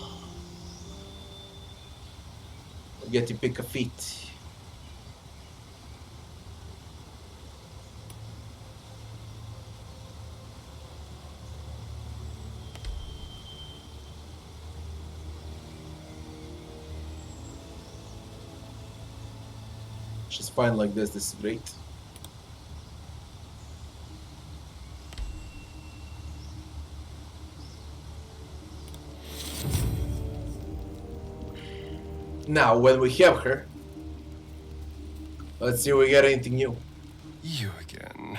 Speaker 1: I get to pick a feat. She's fine like this is great. Now, when we have her, let's see if we get anything new.
Speaker 11: You again.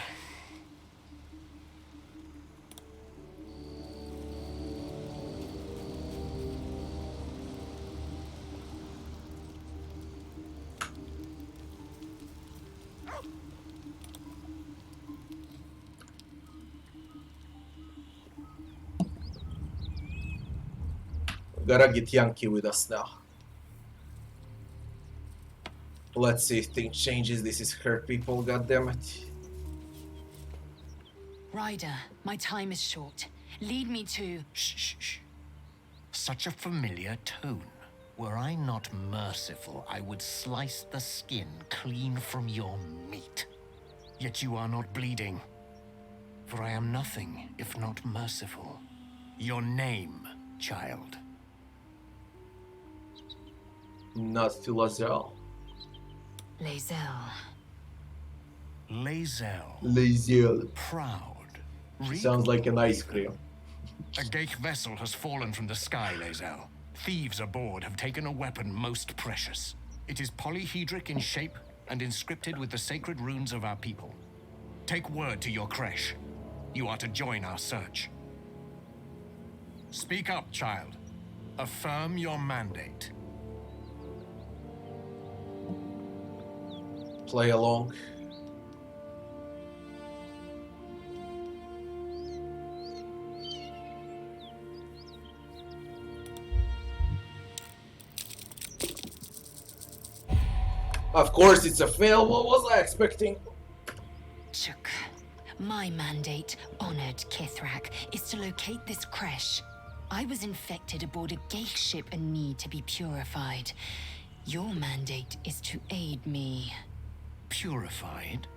Speaker 1: Gotta get Yankee with us now. Let's see if things changes. This is her people, goddammit.
Speaker 12: Ryder, my time is short. Lead me to...
Speaker 13: Shh, shh, shh. Such a familiar tone. Were I not merciful, I would slice the skin clean from your meat. Yet you are not bleeding. For I am nothing if not merciful. Your name, child.
Speaker 1: Not to Lazel.
Speaker 12: Lazel.
Speaker 13: Lazel.
Speaker 1: Lazel.
Speaker 13: Proud.
Speaker 1: Sounds like an ice cream.
Speaker 13: A Geich vessel has fallen from the sky, Lazel. Thieves aboard have taken a weapon most precious. It is polyhedric in shape and inscripted with the sacred runes of our people. Take word to your creche. You are to join our search. Speak up, child. Affirm your mandate.
Speaker 1: Play along. Of course it's a fail. What was I expecting?
Speaker 12: Chuk. My mandate, honored Kithrak, is to locate this creche. I was infected aboard a Geich ship and need to be purified. Your mandate is to aid me.
Speaker 13: Purified?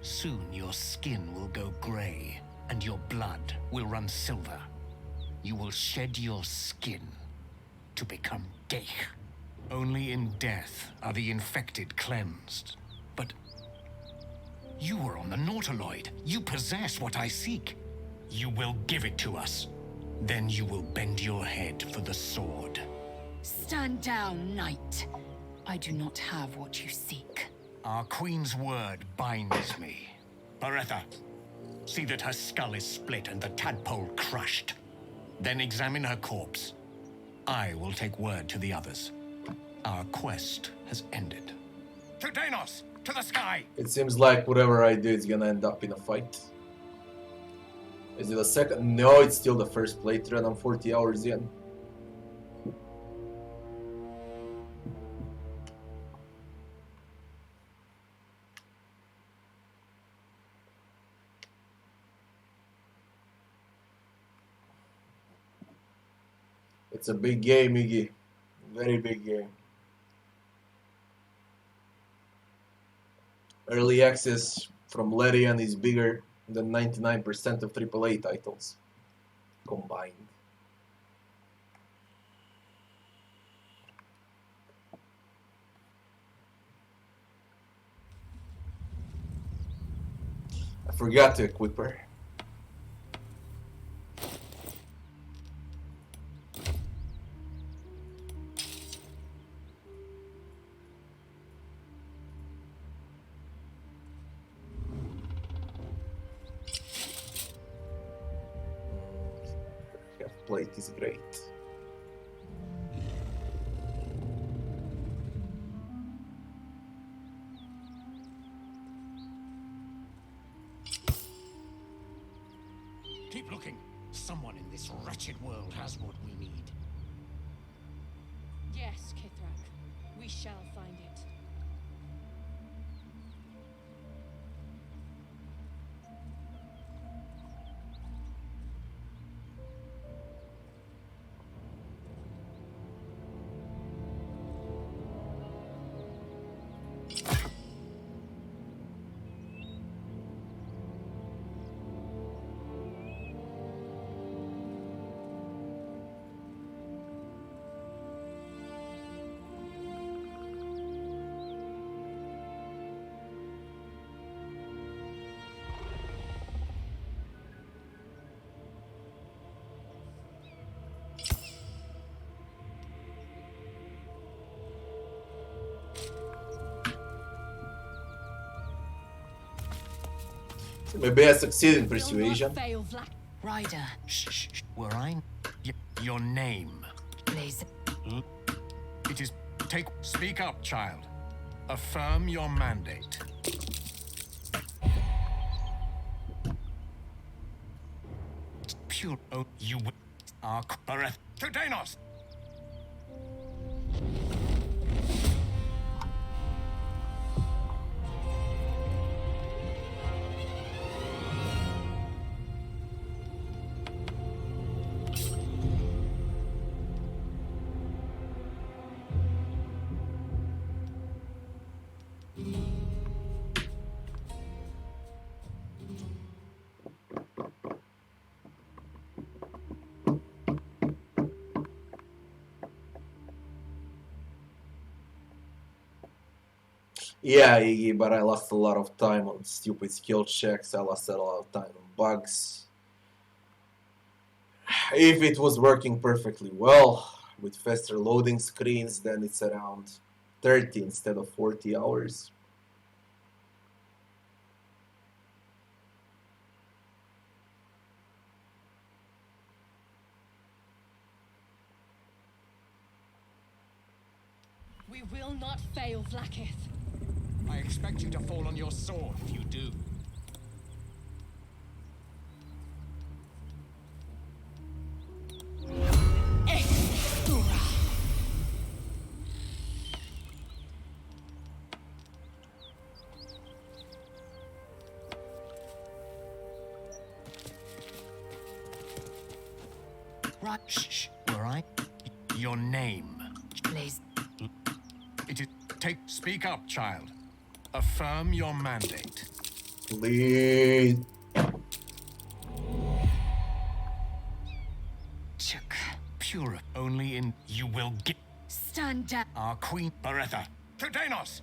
Speaker 13: Soon your skin will go gray, and your blood will run silver. You will shed your skin to become Geich. Only in death are the infected cleansed. But you were on the Nautiloid. You possess what I seek. You will give it to us. Then you will bend your head for the sword.
Speaker 12: Stand down, knight. I do not have what you seek.
Speaker 13: Our queen's word binds me. Baretha, see that her skull is split and the tadpole crushed. Then examine her corpse. I will take word to the others. Our quest has ended. To Danos! To the sky!
Speaker 1: It seems like whatever I do is gonna end up in a fight. Is it a second? No, it's still the first playthrough and I'm 40 hours in. It's a big game, Iggy. Very big game. Early access from Larian is bigger than 99% of AAA titles combined. I forgot to equip her. Plate is great.
Speaker 13: Keep looking. Someone in this wretched world has what we need.
Speaker 14: Yes, Kithrak. We shall find it.
Speaker 1: Maybe I succeed in persuasion.
Speaker 12: Ryder.
Speaker 13: Shh, shh, shh. Were I... your name.
Speaker 12: Blaze.
Speaker 13: It is... Speak up, child. Affirm your mandate. Pure... Oh, you will...
Speaker 7: Tutenos!
Speaker 1: Yeah, Iggy, but I lost a lot of time on stupid skill checks. I lost a lot of time on bugs. If it was working perfectly well with faster loading screens, then it's around 30 instead of 40 hours.
Speaker 14: We will not fail, Vlaakith.
Speaker 7: I expect you to fall on your sword if you do.
Speaker 13: Right. Shh. All right. Your name.
Speaker 12: Please.
Speaker 7: It is. Speak up, child. Affirm your mandate.
Speaker 1: Please.
Speaker 13: Chuk. Pure. Only in. You will get.
Speaker 12: Stand down.
Speaker 13: Our queen.
Speaker 7: Baretha. Tutenos!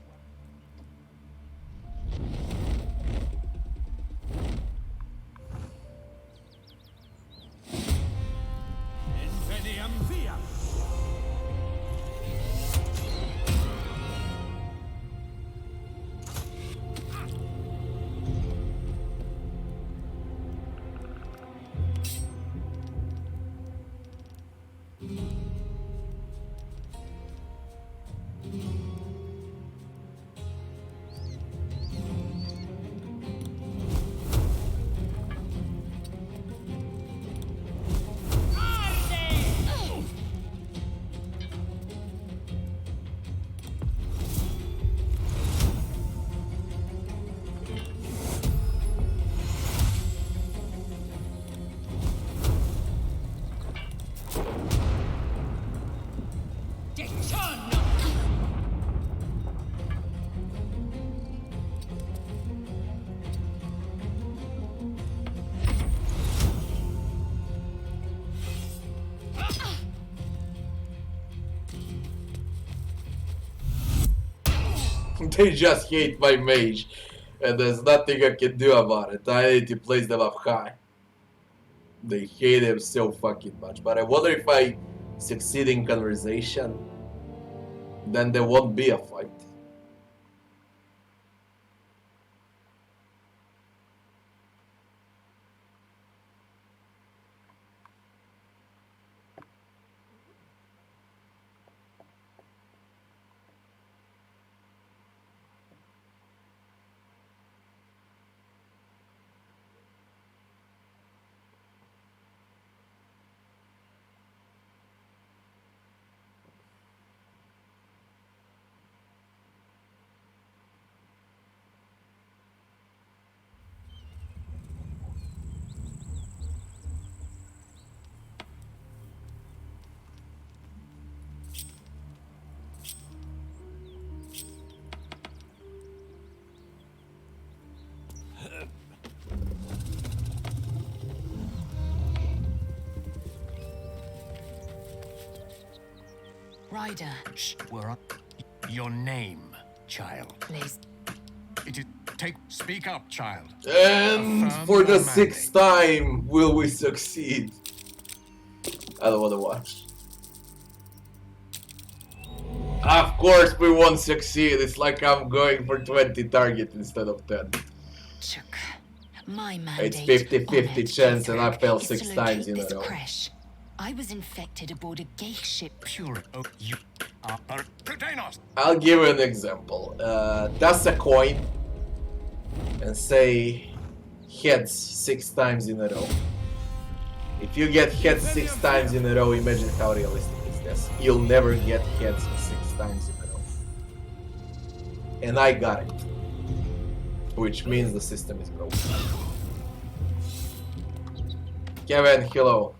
Speaker 1: They just hate my mage, and there's nothing I can do about it. I need to place them up high. They hate him so fucking much. But I wonder if I succeed in conversation, then there won't be a fight.
Speaker 12: Ryder.
Speaker 13: Shh. Where are. Your name, child.
Speaker 12: Please.
Speaker 7: It is. Speak up, child.
Speaker 1: And
Speaker 7: Affirm
Speaker 1: for the
Speaker 7: your
Speaker 1: 6th time, will we succeed? I don't want to watch. Of course we won't succeed. It's like I'm going for 20 target instead of 10.
Speaker 12: Chuk. My mandate.
Speaker 1: It's 50-50 chance and I fell 6 times in a row.
Speaker 12: Crash. I was infected aboard a gay ship.
Speaker 13: Pure. Oh, you are.
Speaker 7: Tutenos!
Speaker 1: I'll give you an example. Toss a coin and say heads 6 times in a row. If you get hit 6 times in a row, imagine how realistic is this. You'll never get hit 6 times in a row. And I got it. Which means the system is broken. Kevin, hello.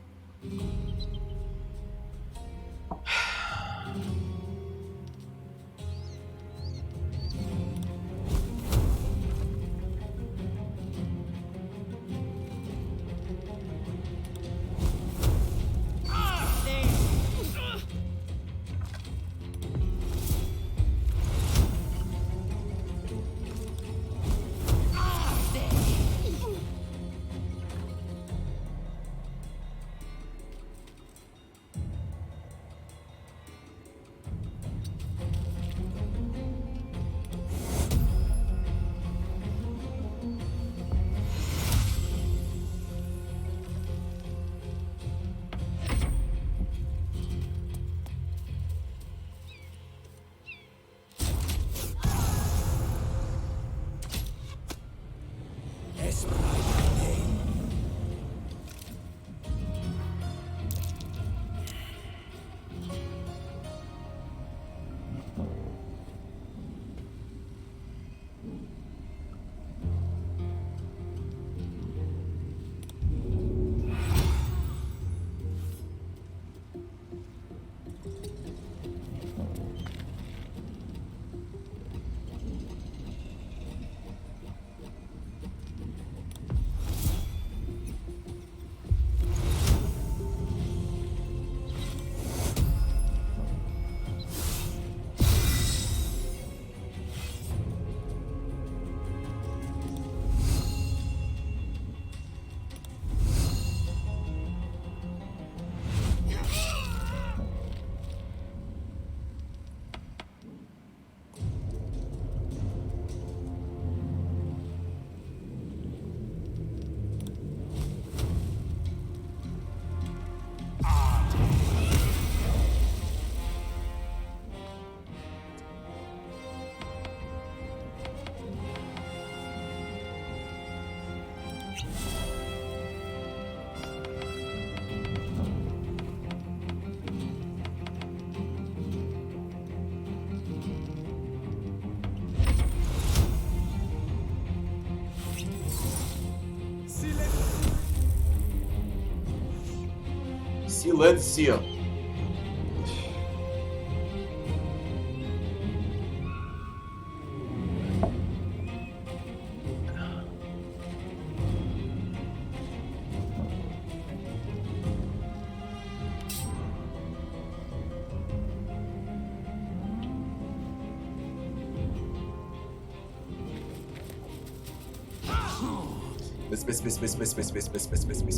Speaker 1: Silencio.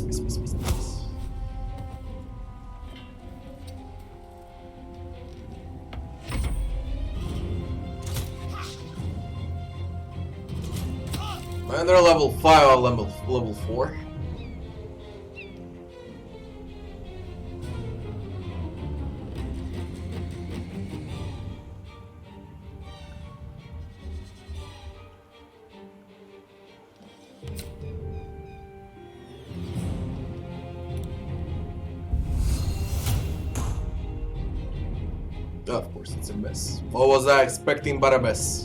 Speaker 1: Miss. And they're level 5 or level 4. Of course, it's a mess. What was I expecting but a mess?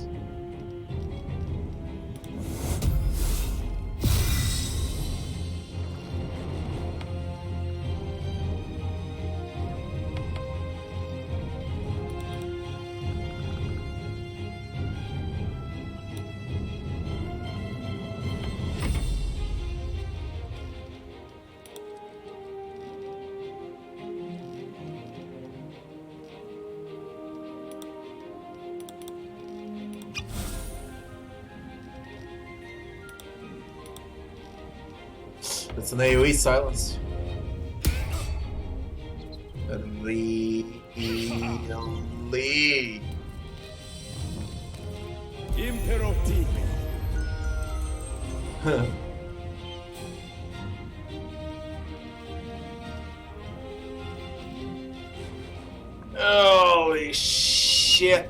Speaker 1: That's an AoE silence. Really? Huh. Holy shit.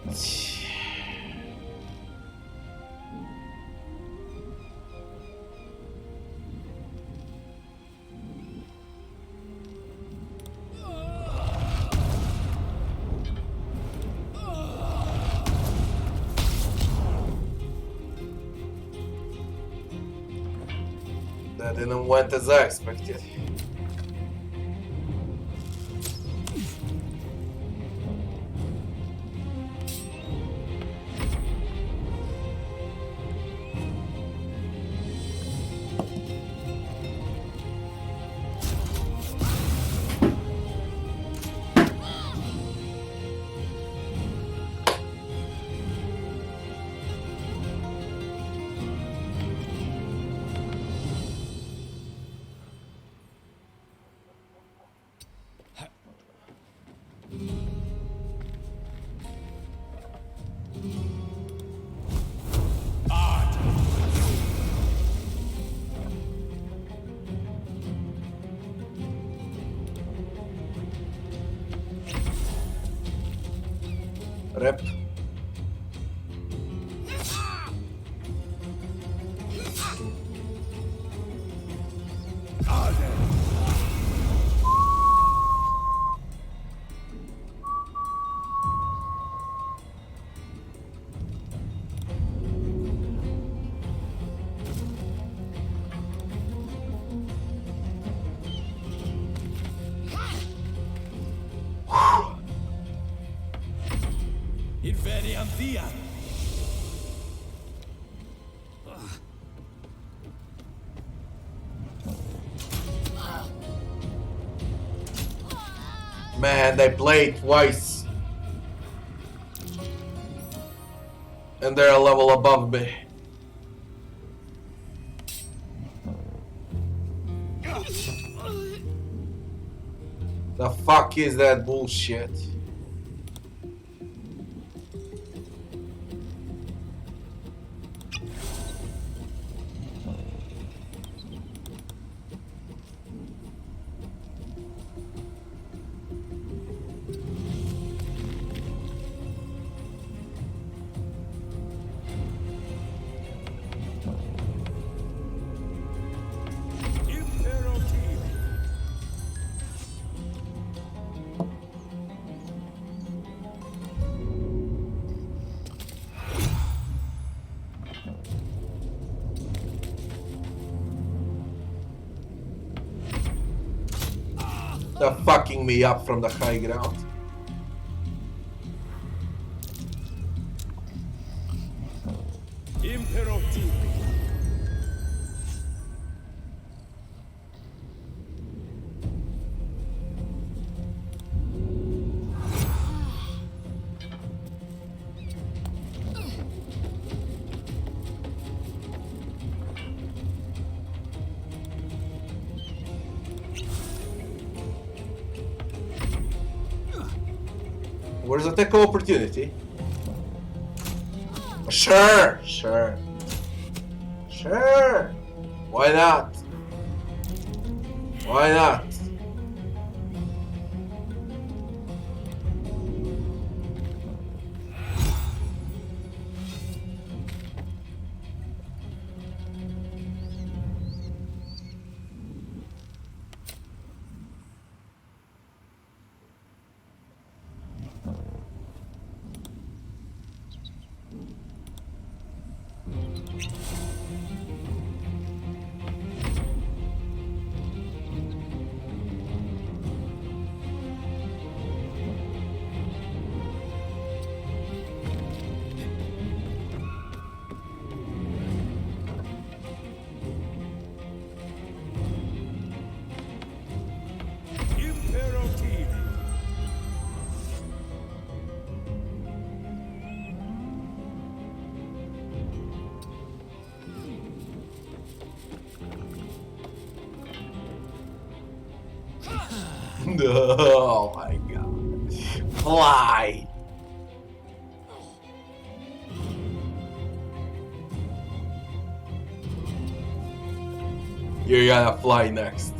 Speaker 1: That didn't went as I expected. Rep.
Speaker 15: Inveniam dia.
Speaker 1: Man, they played twice. And they're a level above me. The fuck is that bullshit? They're fucking me up from the high ground. Where's the tech opportunity? Sure. Why not? Why not? Oh my god. Fly! You're gonna fly next.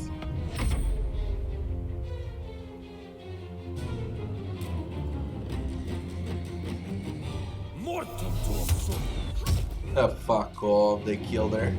Speaker 1: Oh, fuck off, they killed her.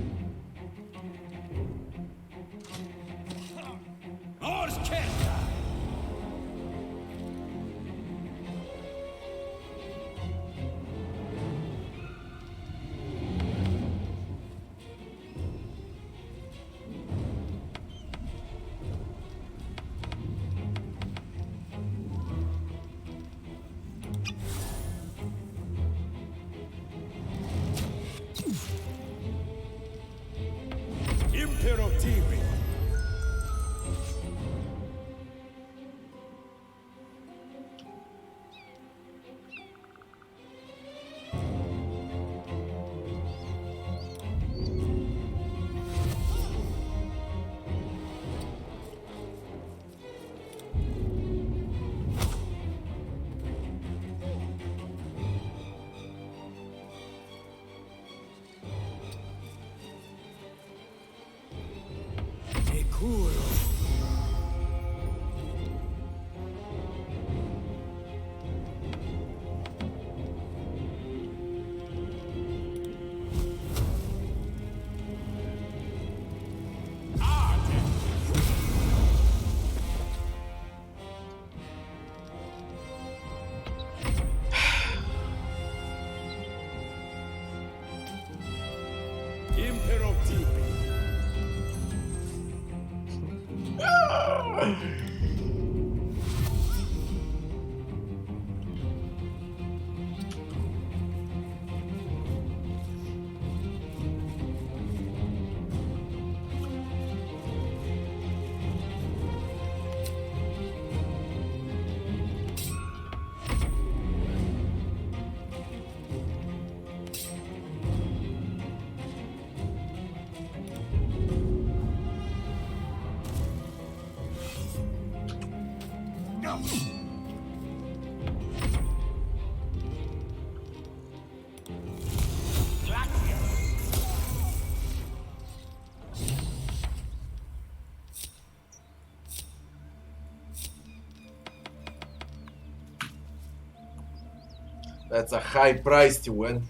Speaker 1: That's a high price to win.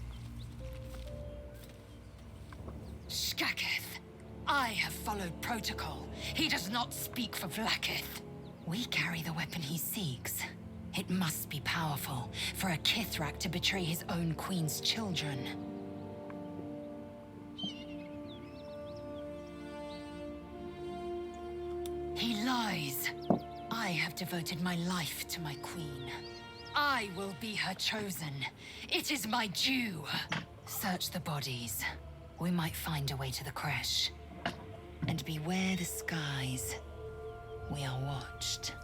Speaker 12: Skaketh, I have followed protocol. He does not speak for Vlaakith. We carry the weapon he seeks. It must be powerful for a Kithrak to betray his own queen's children. He lies. I have devoted my life to my queen. I will be her chosen. It is my due. Search the bodies. We might find a way to the creche. And beware the skies. We are watched.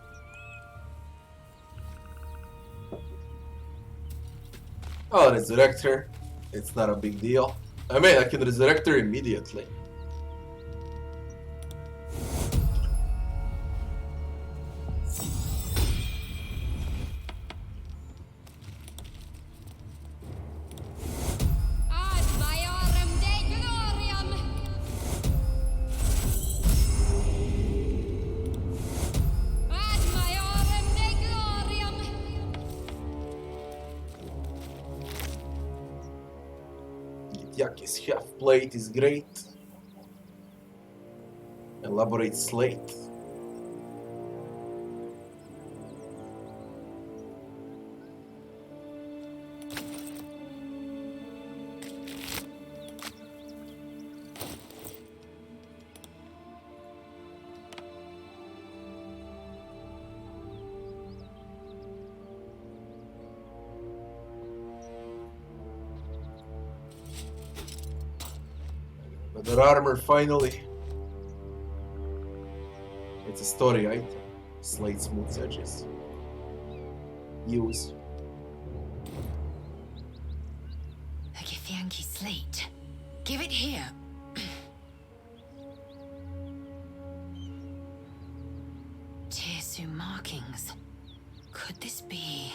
Speaker 1: I'll resurrect her. It's not a big deal. I mean, I can resurrect her immediately. Yaki's half plate is great. Elaborate slate. Another armor finally. It's a story item. Slate smooth edges. Use.
Speaker 12: A Githyanki slate. Give it here. Tirsu markings. Could this be?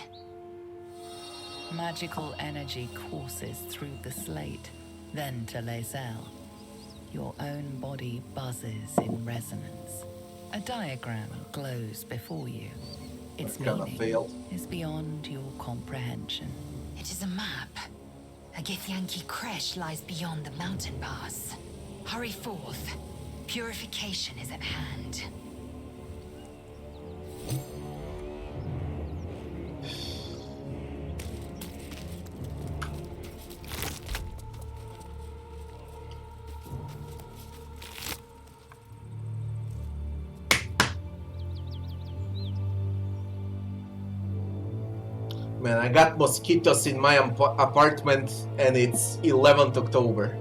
Speaker 4: Magical energy courses through the slate, then to Lae'zel. Your own body buzzes in resonance. A diagram glows before you. Its meaning is beyond your comprehension.
Speaker 12: It is a map. A Githyanki creche lies beyond the mountain pass. Hurry forth. Purification is at hand.
Speaker 1: Man, I got mosquitoes in my apartment and it's 11th October.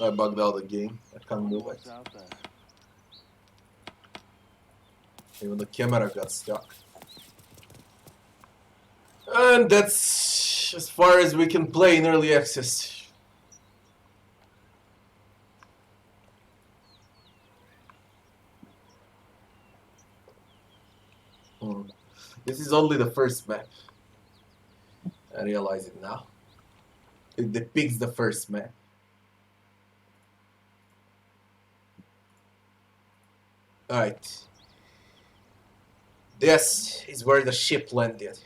Speaker 1: I bugged out again. I can't move it. Even the camera got stuck. And that's as far as we can play in early access. This is only the first map. I realize it now. It depicts the first map. Alright. This is where the ship landed.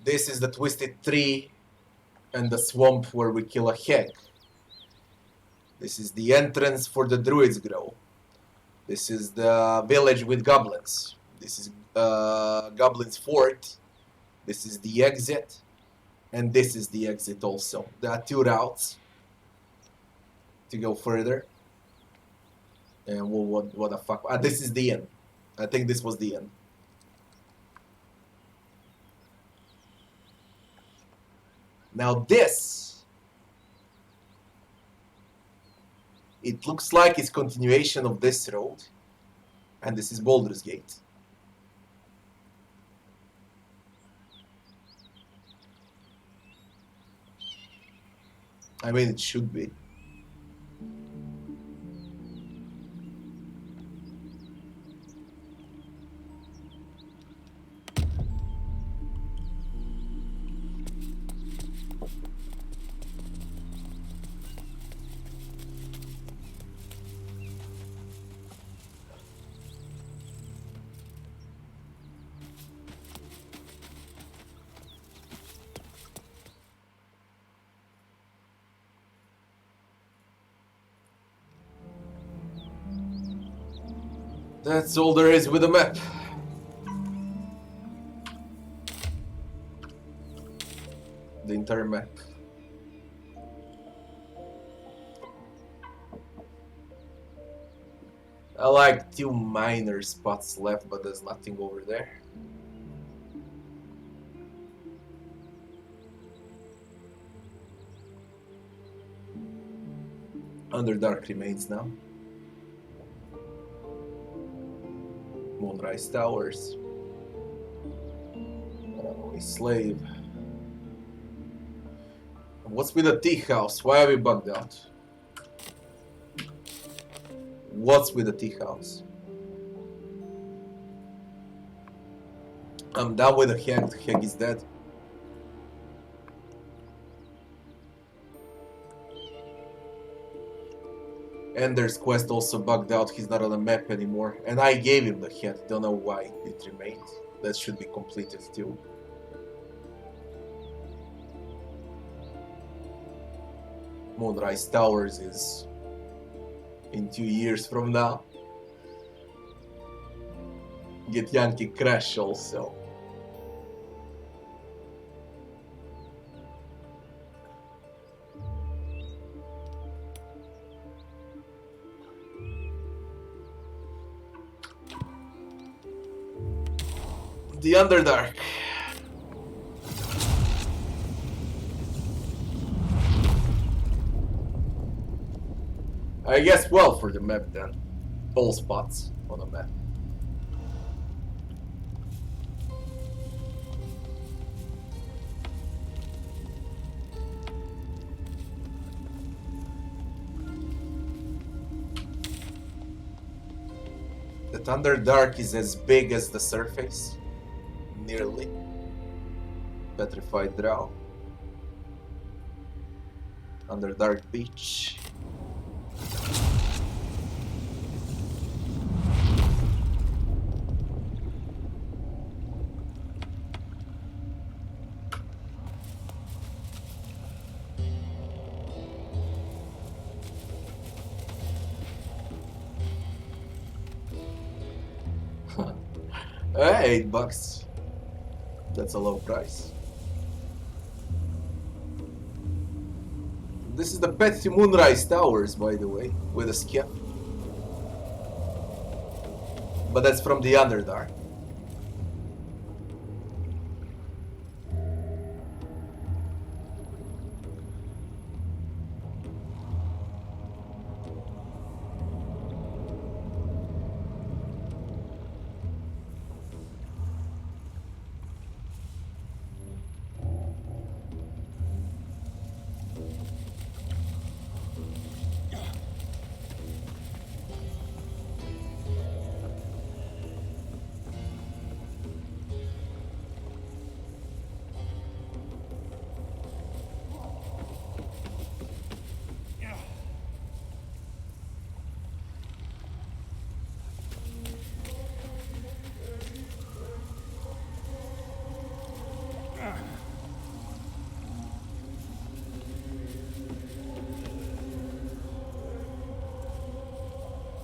Speaker 1: This is the Twisted Tree and the swamp where we kill a hag. This is the entrance for the Druid's Grove. This is the village with goblins. This is Goblin's Fort. This is the exit. And this is the exit also. There are two routes to go further. And what the fuck? This is the end. I think this was the end. Now this, it looks like it's continuation of this road, and this is Baldur's Gate. I mean, it should be. That's all there is with the map. The entire map. I like two minor spots left, but there's nothing over there. Underdark remains now. Moonrise Towers. Slave. What's with the tea house? Why are we bugged out? What's with the tea house? I'm done with the hag. The hag is dead. Ender's quest also bugged out. He's not on the map anymore. And I gave him the head. Don't know why it remained. That should be completed too. Moonrise Towers is in 2 years from now. Get Yankee Crash also. The Underdark. I guess well for the map then. All spots on the map. The Underdark is as big as the surface. Nearly. Petrified Drow. Underdark Beach. Hey, $8. That's a low price. This is the pet to Moonrise Towers, by the way, with a skiff. But that's from the Underdark.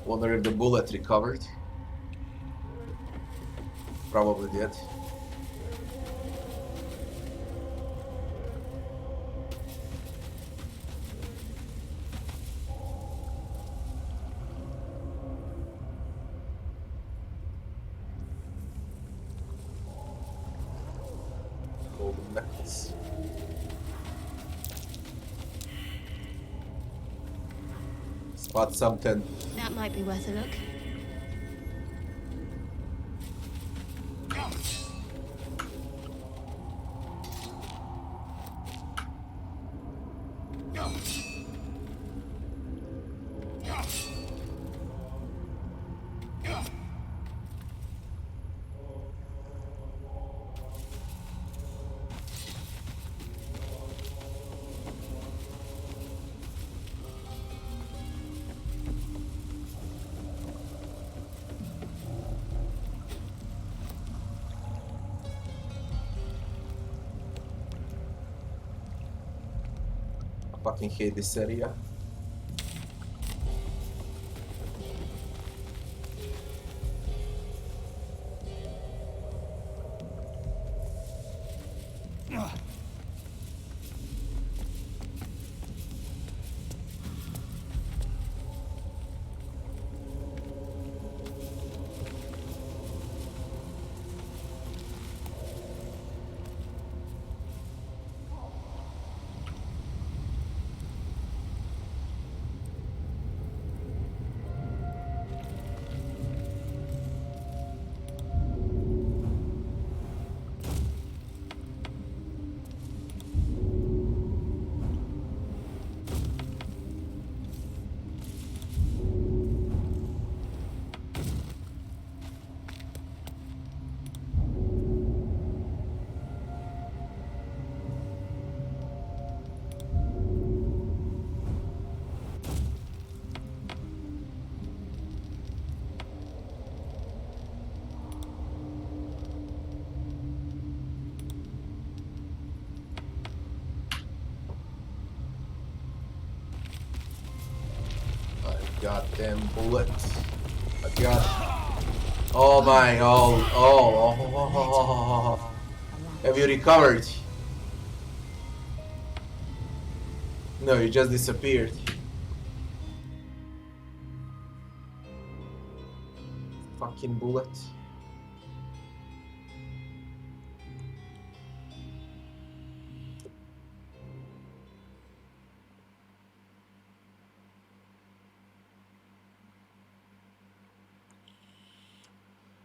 Speaker 1: Wonder if the bullet recovered. Probably did. Golden necklace. Spot something.
Speaker 9: That might be worth a look.
Speaker 1: I fucking hate this area. Goddamn bullet. I got. Oh my. Oh. Have you recovered? No, you just disappeared. Fucking bullet.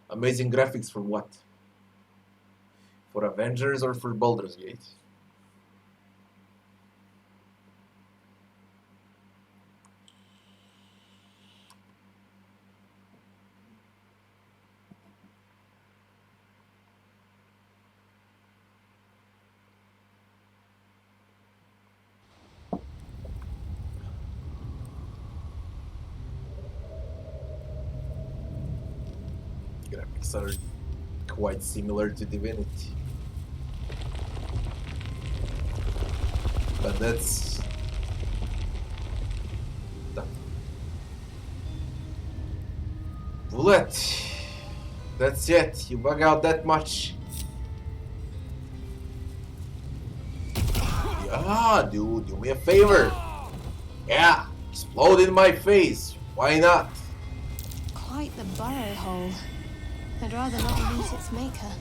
Speaker 1: Amazing graphics for what? For Avengers or for Baldur's Gate? Graphics are quite similar to Divinity. But that's... Bullet! That's it, you bug out that much. Yeah, dude, do me a favor. Yeah, explode in my face. Why not?
Speaker 9: Quite the burrow hole. I'd rather not meet its maker.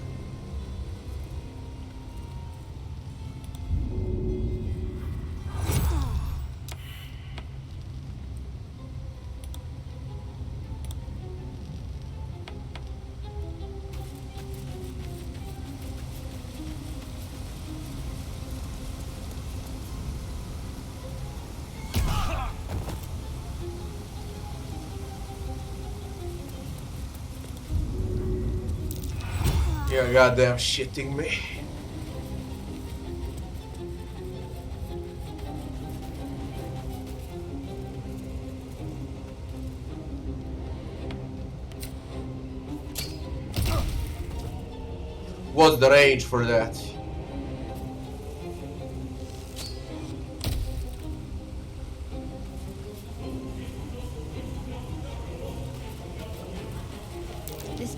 Speaker 1: You're goddamn shitting me. What's the range for that?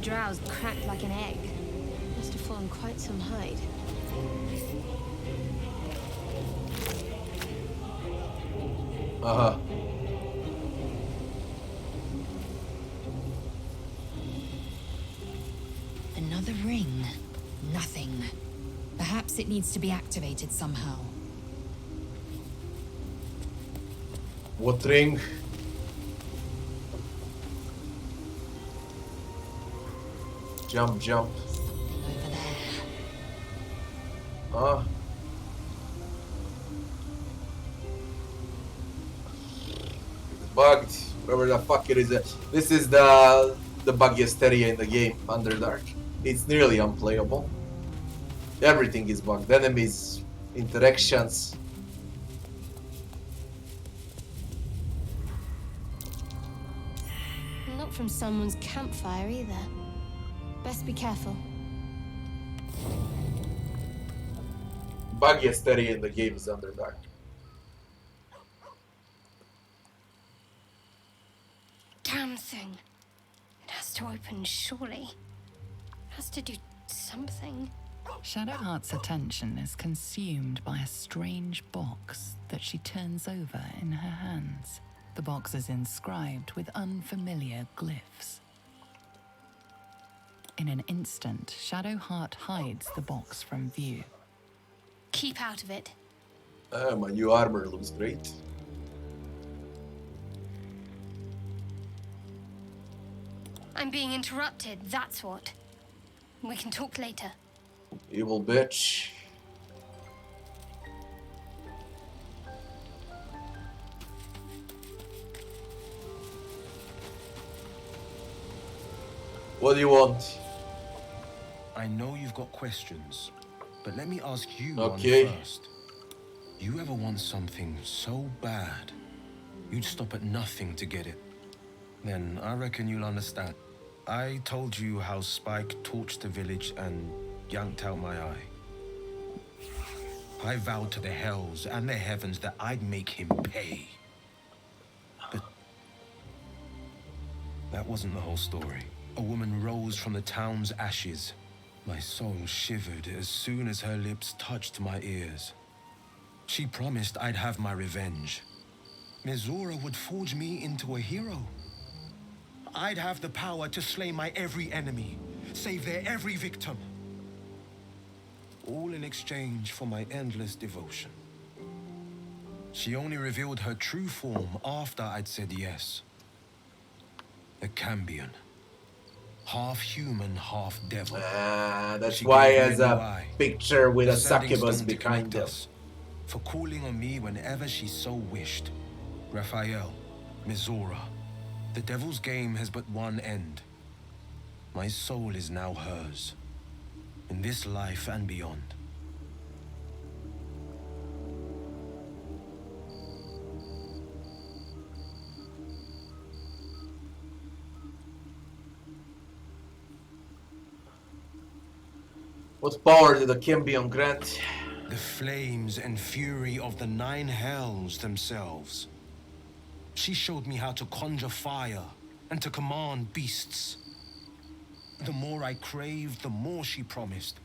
Speaker 9: drow's cracked like an egg. Must have fallen quite some height.
Speaker 1: Uh-huh.
Speaker 12: Another ring. Nothing. Perhaps it needs to be activated somehow.
Speaker 1: What ring? Jump, jump.
Speaker 12: Over there.
Speaker 1: Ah. It's bugged. Whatever the fuck it is. This is the buggiest area in the game, Underdark. It's nearly unplayable. Everything is bugged. Enemies, interactions.
Speaker 9: Not from someone's campfire either. Best be careful.
Speaker 1: Buggiest area in the game is Underdark.
Speaker 9: Damn thing. It has to open, surely. It has to do something.
Speaker 4: Shadowheart's attention is consumed by a strange box that she turns over in her hands. The box is inscribed with unfamiliar glyphs. In an instant, Shadowheart hides the box from view.
Speaker 9: Keep out of it.
Speaker 1: My new armor looks great.
Speaker 9: I'm being interrupted, that's what. We can talk later.
Speaker 1: Evil bitch. What do you want?
Speaker 11: I know you've got questions, but let me ask you
Speaker 1: Okay.
Speaker 11: one first. You ever want something so bad, you'd stop at nothing to get it? Then I reckon you'll understand. I told you how Spike torched the village and yanked out my eye. I vowed to the hells and the heavens that I'd make him pay. But that wasn't the whole story. A woman rose from the town's ashes. My soul shivered as soon as her lips touched my ears. She promised I'd have my revenge. Mizora would forge me into a hero. I'd have the power to slay my every enemy, save their every victim. All in exchange for my endless devotion. She only revealed her true form after I'd said yes. A Cambion. Half human, half devil.
Speaker 1: That's
Speaker 11: She
Speaker 1: why
Speaker 11: gave me
Speaker 1: has
Speaker 11: new
Speaker 1: a
Speaker 11: eye,
Speaker 1: picture with a
Speaker 11: the sending
Speaker 1: succubus
Speaker 11: stone to
Speaker 1: behind
Speaker 11: connect
Speaker 1: them.
Speaker 11: us, for calling on me whenever she so wished. Raphael, Mizora, the devil's game has but one end. My soul is now hers, in this life and beyond.
Speaker 1: What power did the Cambion grant?
Speaker 11: The flames and fury of the 9 hells themselves. She showed me how to conjure fire and to command beasts. The more I craved, the more she promised.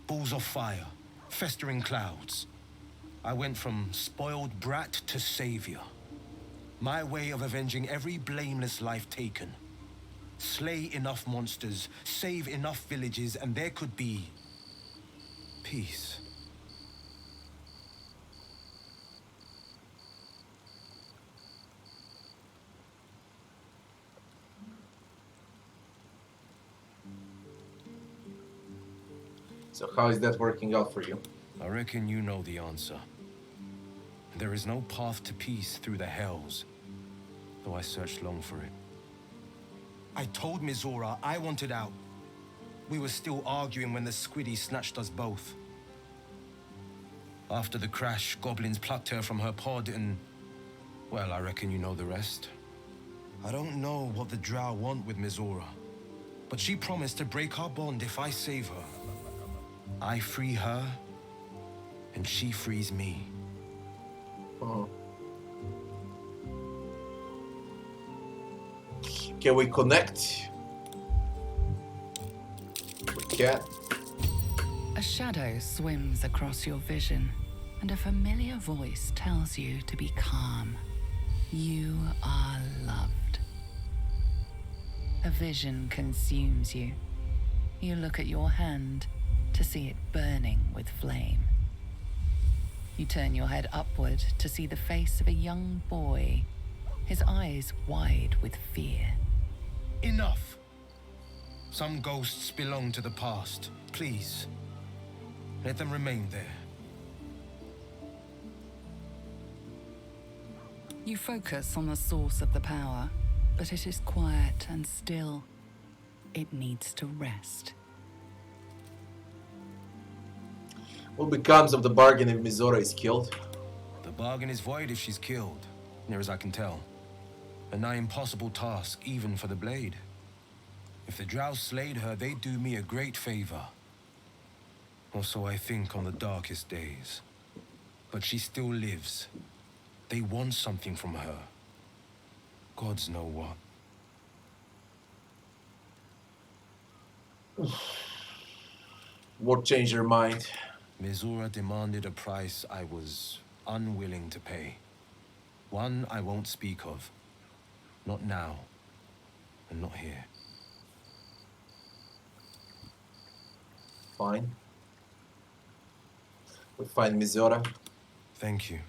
Speaker 11: Balls of fire, festering clouds. I went from spoiled brat to savior. My way of avenging every blameless life taken. Slay enough monsters, save enough villages, and there could be peace.
Speaker 1: So how is that working out for you?
Speaker 11: I reckon you know the answer. There is no path to peace through the hells, though I searched long for it. I told Mizora I wanted out. We were still arguing when the squiddy snatched us both. After the crash, goblins plucked her from her pod and... well, I reckon you know the rest. I don't know what the drow want with Mizora, but she promised to break our bond if I save her. I free her, and she frees me.
Speaker 1: Oh. Can we connect? can.
Speaker 4: A shadow swims across your vision, and a familiar voice tells you to be calm. You are loved. A vision consumes you. You look at your hand to see it burning with flame. You turn your head upward to see the face of a young boy, his eyes wide with fear.
Speaker 11: Enough! Some ghosts belong to the past. Please, let them remain there.
Speaker 4: You focus on the source of the power, but it is quiet and still. It needs to rest.
Speaker 1: What becomes of the bargain if Mizora is killed?
Speaker 11: The bargain is void if she's killed, near as I can tell. A nigh impossible task, even for the blade. If the drow slayed her, they'd do me a great favor. Or so I think on the darkest days. But she still lives. They want something from her. Gods know what.
Speaker 1: What changed your mind?
Speaker 11: Mizora demanded a price I was unwilling to pay. One I won't speak of. Not now, and not here.
Speaker 1: Fine. We find Mizora.
Speaker 11: Thank you.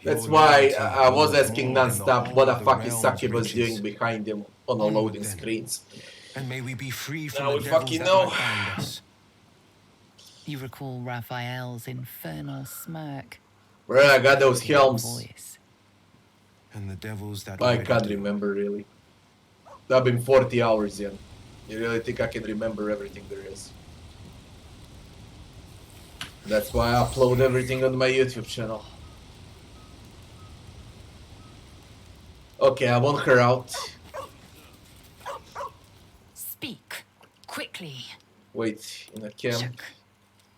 Speaker 1: That's why I was asking non-stop what the fuck is Succubus doing behind him on the loading screens.
Speaker 11: And may we be free from
Speaker 1: now
Speaker 11: the
Speaker 1: we
Speaker 11: devils
Speaker 1: fucking
Speaker 11: that
Speaker 1: know.
Speaker 11: might bind us.
Speaker 4: You recall Raphael's infernal smirk.
Speaker 1: Where I got those helms.
Speaker 4: Voice.
Speaker 11: And the devils that
Speaker 1: I can't remember really. I've been 40 hours in. You really think I can remember everything there is? That's why I upload everything on my YouTube channel. Okay, I want her out.
Speaker 12: Speak quickly.
Speaker 1: Wait, in a camp.
Speaker 12: Shook.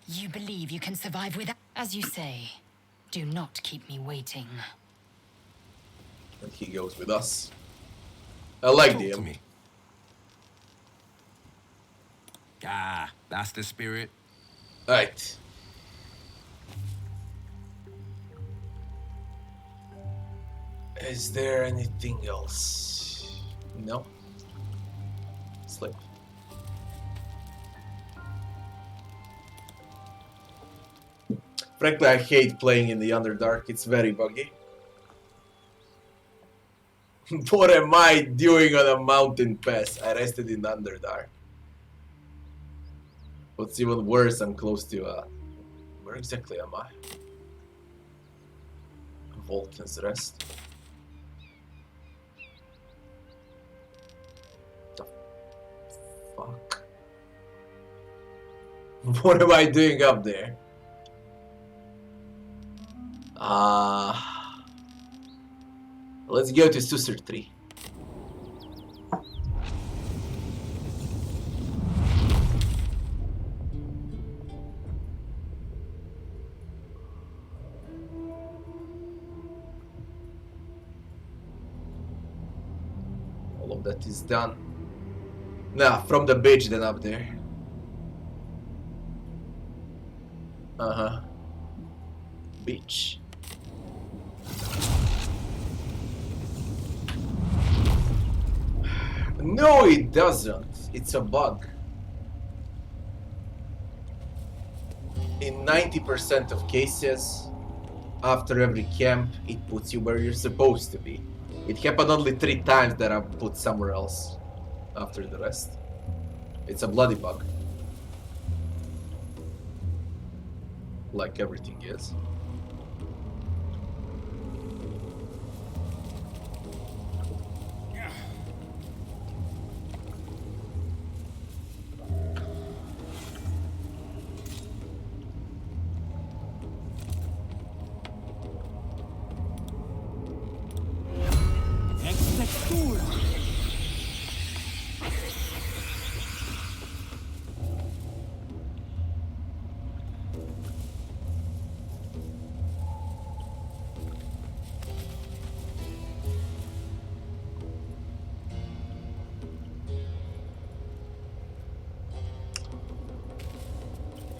Speaker 12: You believe you can survive without... As you say, do not keep me waiting.
Speaker 1: And he goes with us. I like
Speaker 11: Talk to
Speaker 1: him.
Speaker 11: me. Ah, that's the spirit.
Speaker 1: Right. Is there anything else? No. Sleep. Frankly, I hate playing in the Underdark. It's very buggy. What am I doing on a mountain pass? I rested in Underdark. What's even worse, I'm close to where exactly am I? Vulcan's Rest. The fuck? What am I doing up there? Let's go to Susur 3. All of that is done. Nah, from the beach then up there. Uh-huh. Beach. No, it doesn't. It's a bug. In 90% of cases, after every camp, it puts you where you're supposed to be. It happened only 3 times that I put somewhere else after the rest. It's a bloody bug. Like everything is.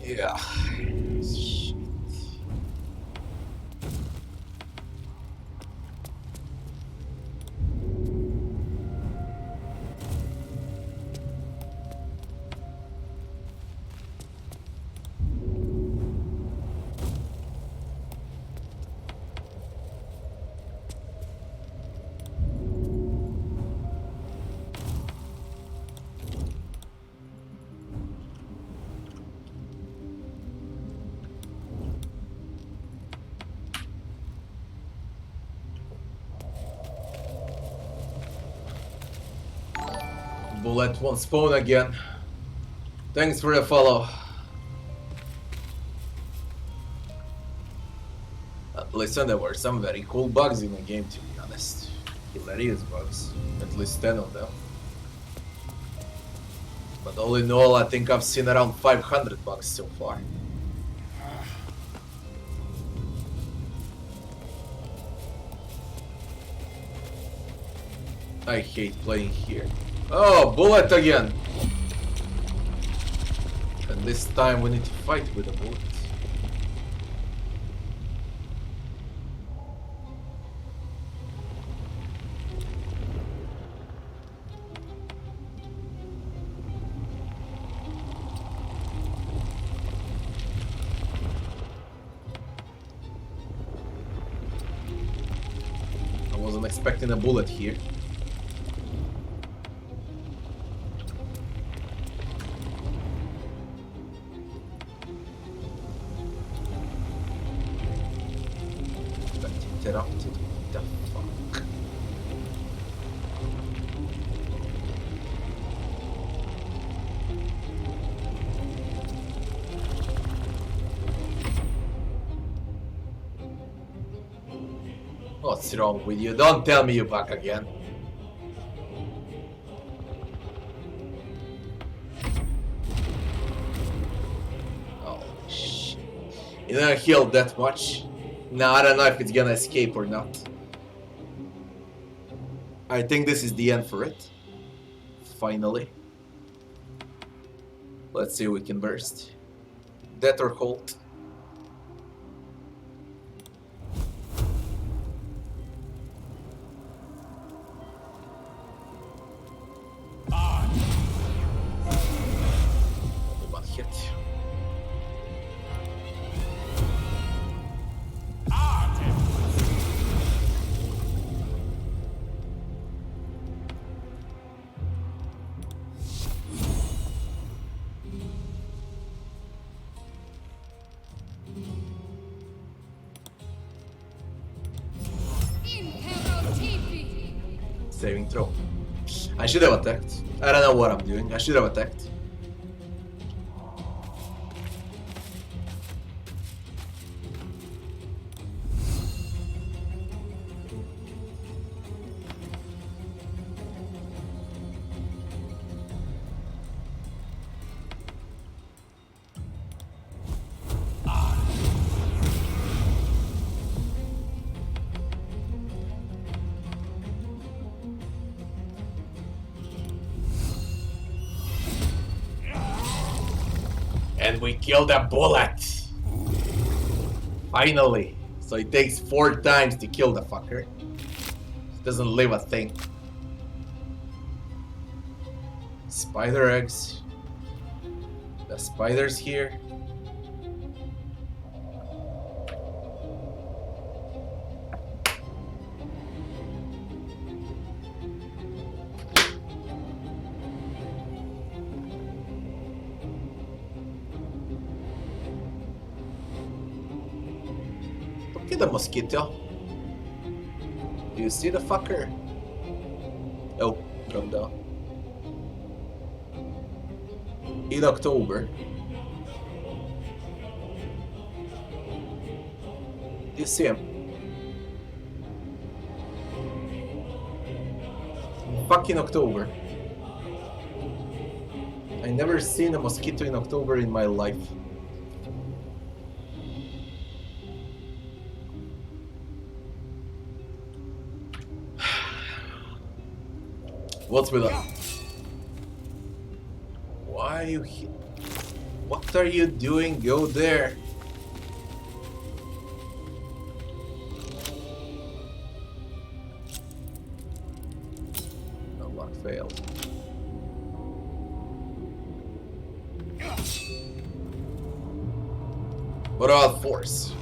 Speaker 1: Yeah. Shit. Bullet won't spawn again. Thanks for the follow. Listen, there were some very cool bugs in the game, to be honest. Hilarious bugs. At least 10 of them. But all in all, I think I've seen around 500 bugs so far. I hate playing here. Oh, bullet again! And this time we need to fight with a bullet. I wasn't expecting a bullet here. Interrupted. What the fuck? What's wrong with you? Don't tell me you're back again. Oh shit. You didn't heal that much. No, I don't know if it's gonna escape or not. I think this is the end for it. Finally. Let's see if we can burst. Death or hold. Only one hit. Saving throw. I should have attacked. I don't know what I'm doing. I should have attacked. And we killed a bullet! Finally! So it takes 4 times to kill the fucker. It doesn't leave a thing. Spider eggs. The spider's here. Look at the mosquito. Do you see the fucker? Oh, drop down. In October. Do you see him? Fucking October. I never seen a mosquito in October in my life. What's with that? Why are you here? What are you doing? Go there. No, one failed. What about force?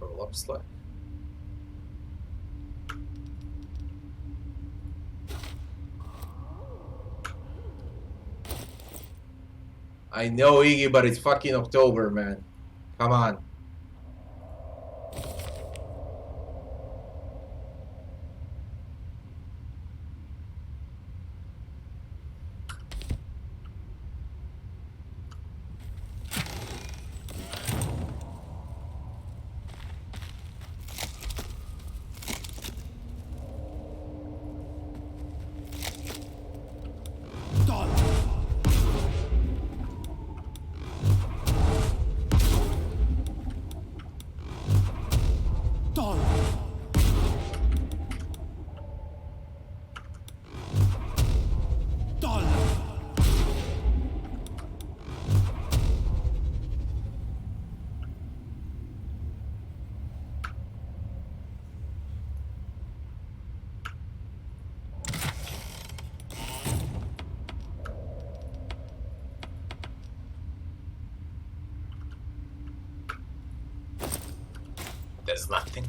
Speaker 1: Roll up slide. I know, Iggy, but it's fucking October, man. Come on. There's nothing.